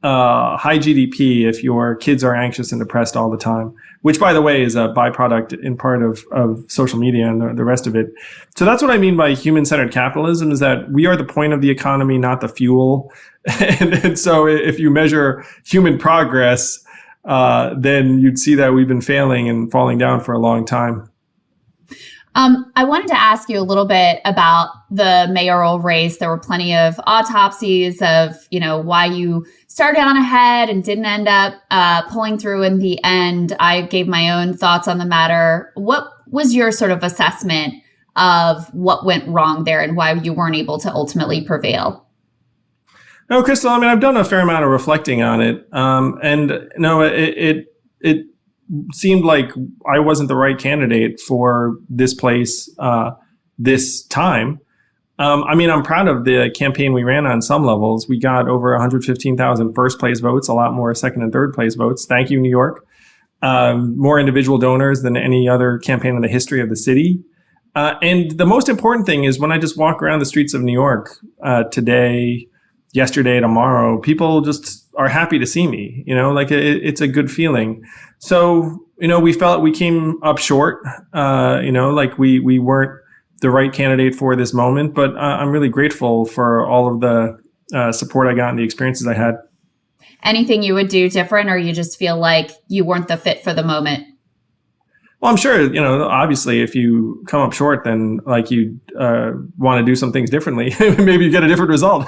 high GDP if your kids are anxious and depressed all the time, which, by the way, is a byproduct in part of social media and the rest of it. So that's what I mean by human-centered capitalism, is that we are the point of the economy, not the fuel. And so if you measure human progress, then you'd see that we've been failing and falling down for a long time. I wanted to ask you a little bit about the mayoral race. There were plenty of autopsies of, why you started on ahead and didn't end up pulling through in the end. I gave my own thoughts on the matter. What was your sort of assessment of what went wrong there and why you weren't able to ultimately prevail? No, Krystal, I've done a fair amount of reflecting on it. It seemed like I wasn't the right candidate for this place this time. I'm proud of the campaign we ran on some levels. We got over 115,000 first place votes, a lot more second and third place votes. Thank you, New York. More individual donors than any other campaign in the history of the city. And the most important thing is when I just walk around the streets of New York today, yesterday, tomorrow, people just are happy to see me. It's a good feeling. So, we felt we came up short, we weren't the right candidate for this moment, but I'm really grateful for all of the support I got and the experiences I had. Anything you would do different, or you just feel like you weren't the fit for the moment? Well, I'm sure, obviously if you come up short, then you want to do some things differently. Maybe you get a different result.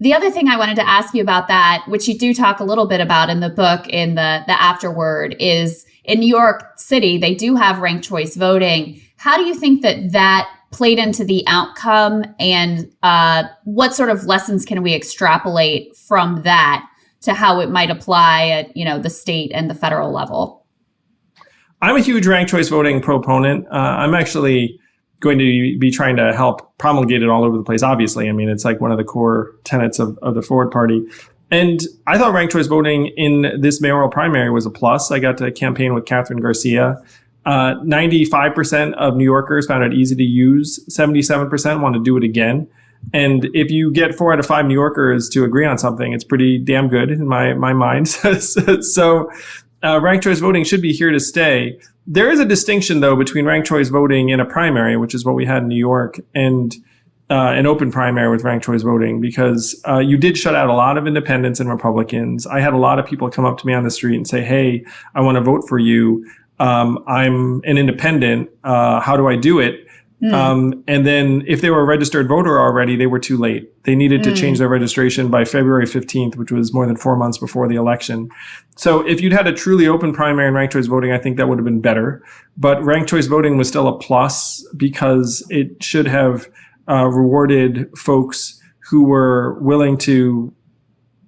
The other thing I wanted to ask you about that, which you do talk a little bit about in the book in the afterword, is in New York City, they do have ranked choice voting. How do you think that played into the outcome, and what sort of lessons can we extrapolate from that to how it might apply at, the state and the federal level? I'm a huge ranked choice voting proponent. I'm actually going to be trying to help promulgate it all over the place, obviously. It's like one of the core tenets of the Forward Party. And I thought ranked choice voting in this mayoral primary was a plus. I got to campaign with Catherine Garcia. 95% of New Yorkers found it easy to use. 77% want to do it again. And if you get 4 out of 5 New Yorkers to agree on something, it's pretty damn good in my mind. So ranked choice voting should be here to stay. There is a distinction, though, between ranked choice voting in a primary, which is what we had in New York, and an open primary with ranked choice voting, because you did shut out a lot of independents and Republicans. I had a lot of people come up to me on the street and say, hey, I want to vote for you. I'm an independent. How do I do it? And then if they were a registered voter already, they were too late. They needed to change their registration by February 15th, which was more than 4 months before the election. So if you'd had a truly open primary and ranked choice voting, I think that would have been better. But ranked choice voting was still a plus because it should have rewarded folks who were willing to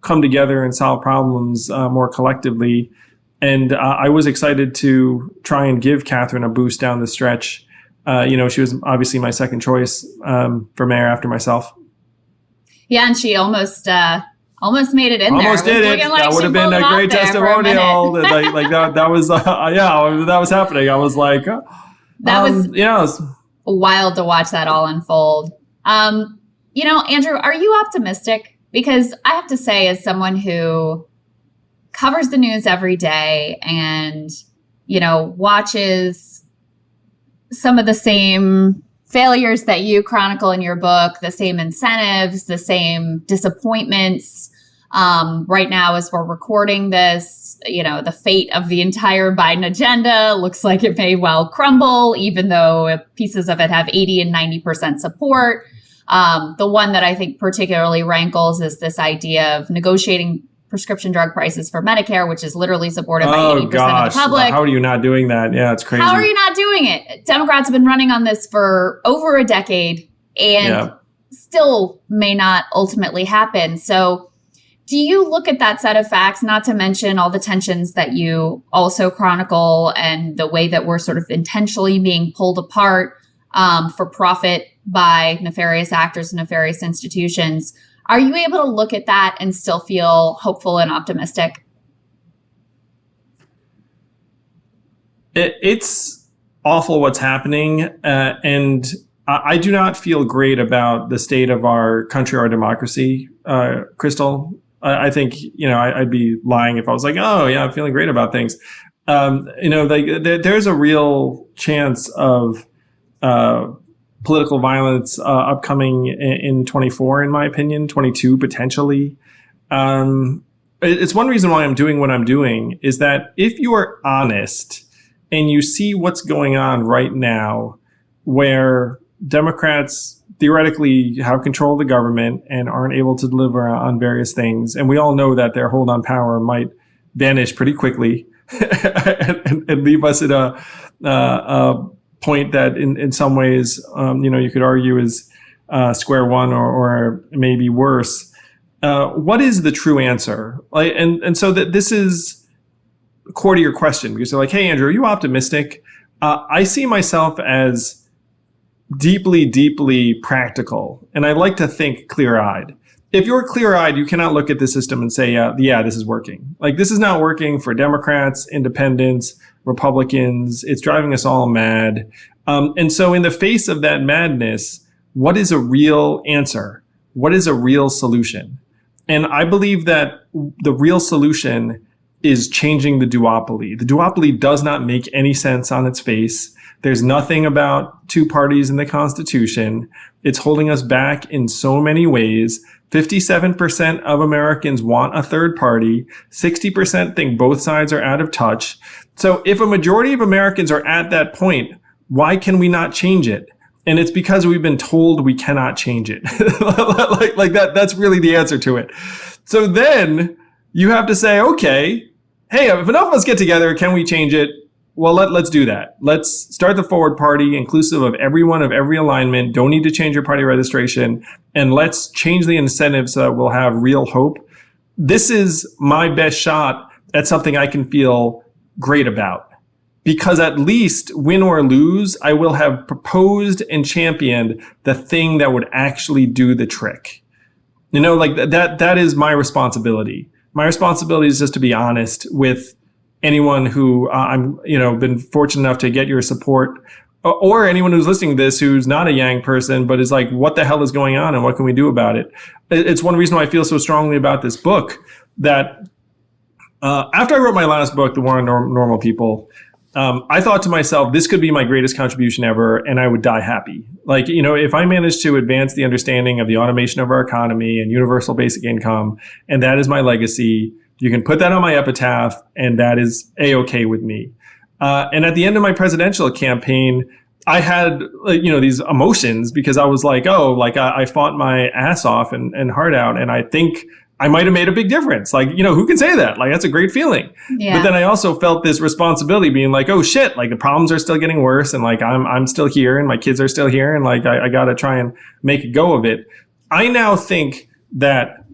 come together and solve problems more collectively. And I was excited to try and give Catherine a boost down the stretch. She was obviously my second choice for mayor after myself. Yeah, and she almost made it in there. Almost did it. That would have been a great testimonial. That was that was happening. I was like, that was wild to watch that all unfold. Andrew, are you optimistic? Because I have to say, as someone who covers the news every day and, watches some of the same failures that you chronicle in your book, the same incentives, the same disappointments. Right now, as we're recording this, the fate of the entire Biden agenda looks like it may well crumble, even though pieces of it have 80 and 90% support. The one that I think particularly rankles is this idea of negotiating prescription drug prices for Medicare, which is literally supported by 80% of the public. How are you not doing that? Yeah, it's crazy. How are you not doing it? Democrats have been running on this for over a decade and still may not ultimately happen. So do you look at that set of facts, not to mention all the tensions that you also chronicle and the way that we're sort of intentionally being pulled apart for profit by nefarious actors and nefarious institutions? Are you able to look at that and still feel hopeful and optimistic? It's awful what's happening. And I do not feel great about the state of our country, our democracy, Krystal. I think, I'd be lying if I was like, oh, yeah, I'm feeling great about things. There's a real chance of political violence upcoming in 24, in my opinion, 22 potentially. It's one reason why I'm doing what I'm doing is that if you are honest and you see what's going on right now, where Democrats theoretically have control of the government and aren't able to deliver on various things, and we all know that their hold on power might vanish pretty quickly and leave us at a point that in some ways, you could argue is square one or maybe worse. What is the true answer? And so that this is core to your question, because they're like, hey, Andrew, are you optimistic? I see myself as deeply, deeply practical, and I like to think clear-eyed. If you're clear-eyed, you cannot look at the system and say, yeah, this is working. Like, this is not working for Democrats, independents, Republicans. It's driving us all mad. And so in the face of that madness, what is a real answer? What is a real solution? And I believe that the real solution is changing the duopoly. The duopoly does not make any sense on its face. There's nothing about two parties in the Constitution. It's holding us back in so many ways. 57% of Americans want a third party. 60% think both sides are out of touch. So if a majority of Americans are at that point, why can we not change it? And it's because we've been told we cannot change it. like that's really the answer to it. So then you have to say, okay, hey, if enough of us get together, can we change it? Well, let's do that. Let's start the Forward Party, inclusive of everyone of every alignment. Don't need to change your party registration. And let's change the incentives so that we'll have real hope. This is my best shot at something I can feel great about. Because at least, win or lose, I will have proposed and championed the thing that would actually do the trick. That is my responsibility. My responsibility is just to be honest with anyone who I'm, been fortunate enough to get your support, or anyone who's listening to this who's not a Yang person, but is like, what the hell is going on and what can we do about it? It's one reason why I feel so strongly about this book that after I wrote my last book, The War on Normal People, I thought to myself, this could be my greatest contribution ever, and I would die happy. Like, if I manage to advance the understanding of the automation of our economy and universal basic income, and that is my legacy, you can put that on my epitaph, and that is A-okay with me. And at the end of my presidential campaign, I had, these emotions because I was like, I fought my ass off and heart out, and I think I might have made a big difference. Like, who can say that? Like, that's a great feeling. Yeah. But then I also felt this responsibility being like, oh shit, like the problems are still getting worse. And like, I'm still here and my kids are still here. And like, I got to try and make a go of it. I now think that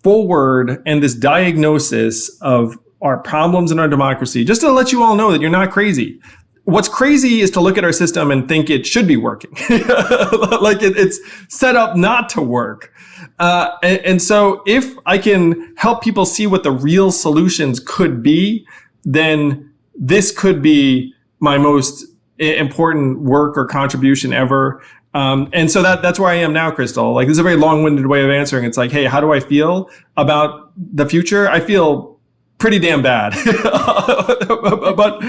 forward and this diagnosis of our problems in our democracy, just to let you all know that you're not crazy. What's crazy is to look at our system and think it should be working. Like it's set up not to work. And so if I can help people see what the real solutions could be, then this could be my most important work or contribution ever. And so that's where I am now, Krystal. Like, this is a very long-winded way of answering. It's like, hey, how do I feel about the future? I feel pretty damn bad. but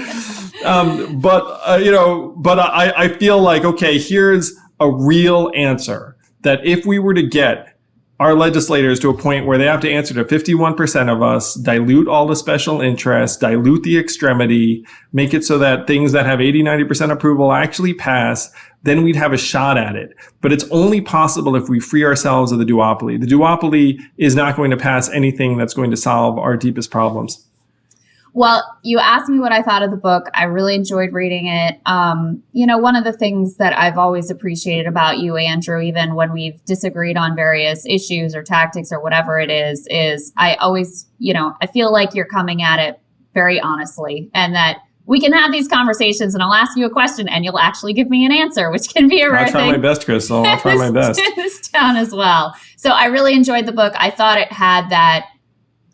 I feel like, okay, here's a real answer that if we were to get our legislators to a point where they have to answer to 51% of us, dilute all the special interests, dilute the extremity, make it so that things that have 80, 90% approval actually pass, then we'd have a shot at it. But it's only possible if we free ourselves of the duopoly. The duopoly is not going to pass anything that's going to solve our deepest problems. Well, you asked me what I thought of the book. I really enjoyed reading it. One of the things that I've always appreciated about you, Andrew, even when we've disagreed on various issues or tactics or whatever it is I always, I feel like you're coming at it very honestly, and that we can have these conversations and I'll ask you a question and you'll actually give me an answer, which can be a rare thing. I'll try my best, Krystal. I'll try my best. In this town as well. So I really enjoyed the book. I thought it had that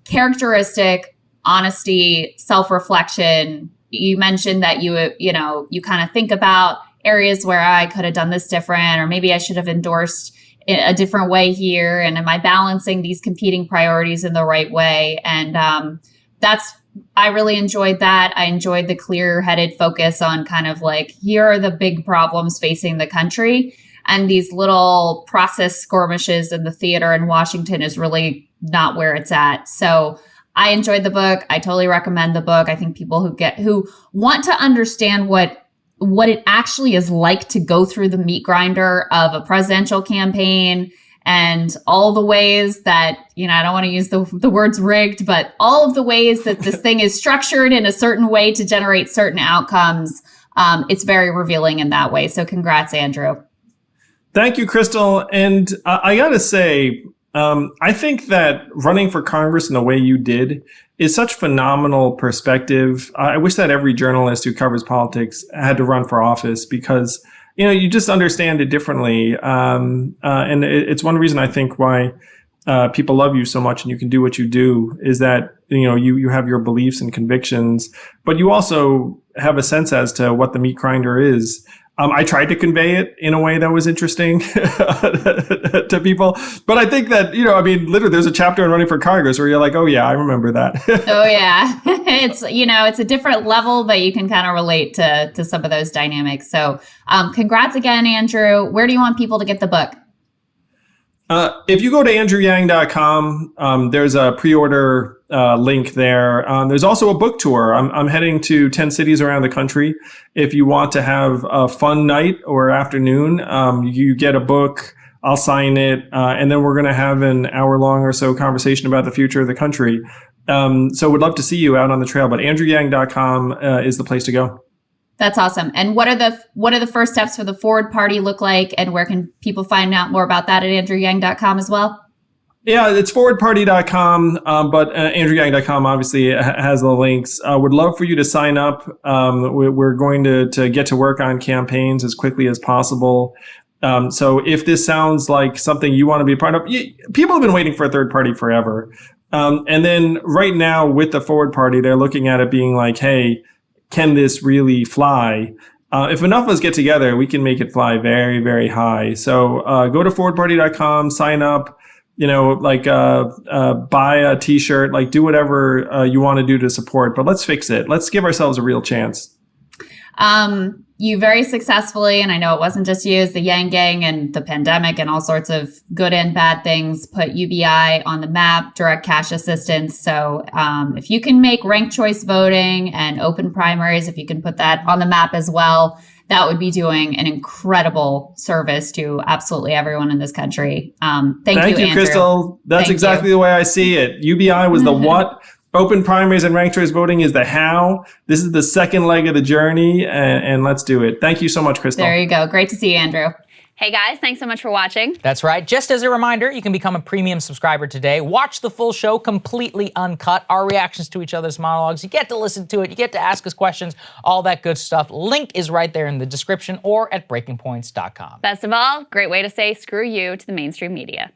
characteristic honesty, self-reflection. You mentioned that you kind of think about areas where I could have done this different, or maybe I should have endorsed a different way here. And am I balancing these competing priorities in the right way? And I really enjoyed that. I enjoyed the clear-headed focus on kind of like, here are the big problems facing the country. And these little process skirmishes in the theater in Washington is really not where it's at. So I enjoyed the book. I totally recommend the book. I think people who want to understand what it actually is like to go through the meat grinder of a presidential campaign and all the ways that, I don't want to use the words rigged, but all of the ways that this thing is structured in a certain way to generate certain outcomes. It's very revealing in that way. So congrats, Andrew. Thank you, Krystal. And I got to say, I think that running for Congress in the way you did is such phenomenal perspective. I wish that every journalist who covers politics had to run for office because, you just understand it differently. And it's one reason I think why people love you so much and you can do what you do is that, you have your beliefs and convictions, but you also have a sense as to what the meat grinder is. I tried to convey it in a way that was interesting to people. But I think that, literally there's a chapter in Running for Congress where you're like, oh, yeah, I remember that. Oh, yeah. It's a different level, but you can kind of relate to some of those dynamics. So congrats again, Andrew. Where do you want people to get the book? If you go to andrewyang.com, there's a pre-order link there. There's also a book tour. I'm heading to 10 cities around the country. If you want to have a fun night or afternoon, you get a book, I'll sign it, and then we're going to have an hour-long or so conversation about the future of the country. So we'd love to see you out on the trail, but andrewyang.com is the place to go. That's awesome. And what are the first steps for the Forward Party look like, and where can people find out more about that at andrewyang.com as well? Yeah, it's forwardparty.com, but andrewyang.com obviously has the links. Would love for you to sign up. We're going to get to work on campaigns as quickly as possible. So if this sounds like something you want to be a part of, people have been waiting for a third party forever. And then right now with the Forward Party, they're looking at it being like, hey, can this really fly? If enough of us get together, we can make it fly very, very high. So go to forwardparty.com, sign up. buy a t-shirt, like do whatever you want to do to support, but let's fix it. Let's give ourselves a real chance. You very successfully, and I know it wasn't just you, it's the Yang Gang and the pandemic and all sorts of good and bad things, put UBI on the map, direct cash assistance. So if you can make ranked choice voting and open primaries, if you can put that on the map as well, that would be doing an incredible service to absolutely everyone in this country. Thank you, Andrew. Krystal. That's exactly the way I see it. UBI was the what. Open primaries and ranked choice voting is the how. This is the second leg of the journey, and let's do it. Thank you so much, Krystal. There you go. Great to see you, Andrew. Hey guys, thanks so much for watching. That's right. Just as a reminder, you can become a premium subscriber today. Watch the full show completely uncut, our reactions to each other's monologues. You get to listen to it. You get to ask us questions, all that good stuff. Link is right there in the description or at breakingpoints.com. Best of all, great way to say screw you to the mainstream media.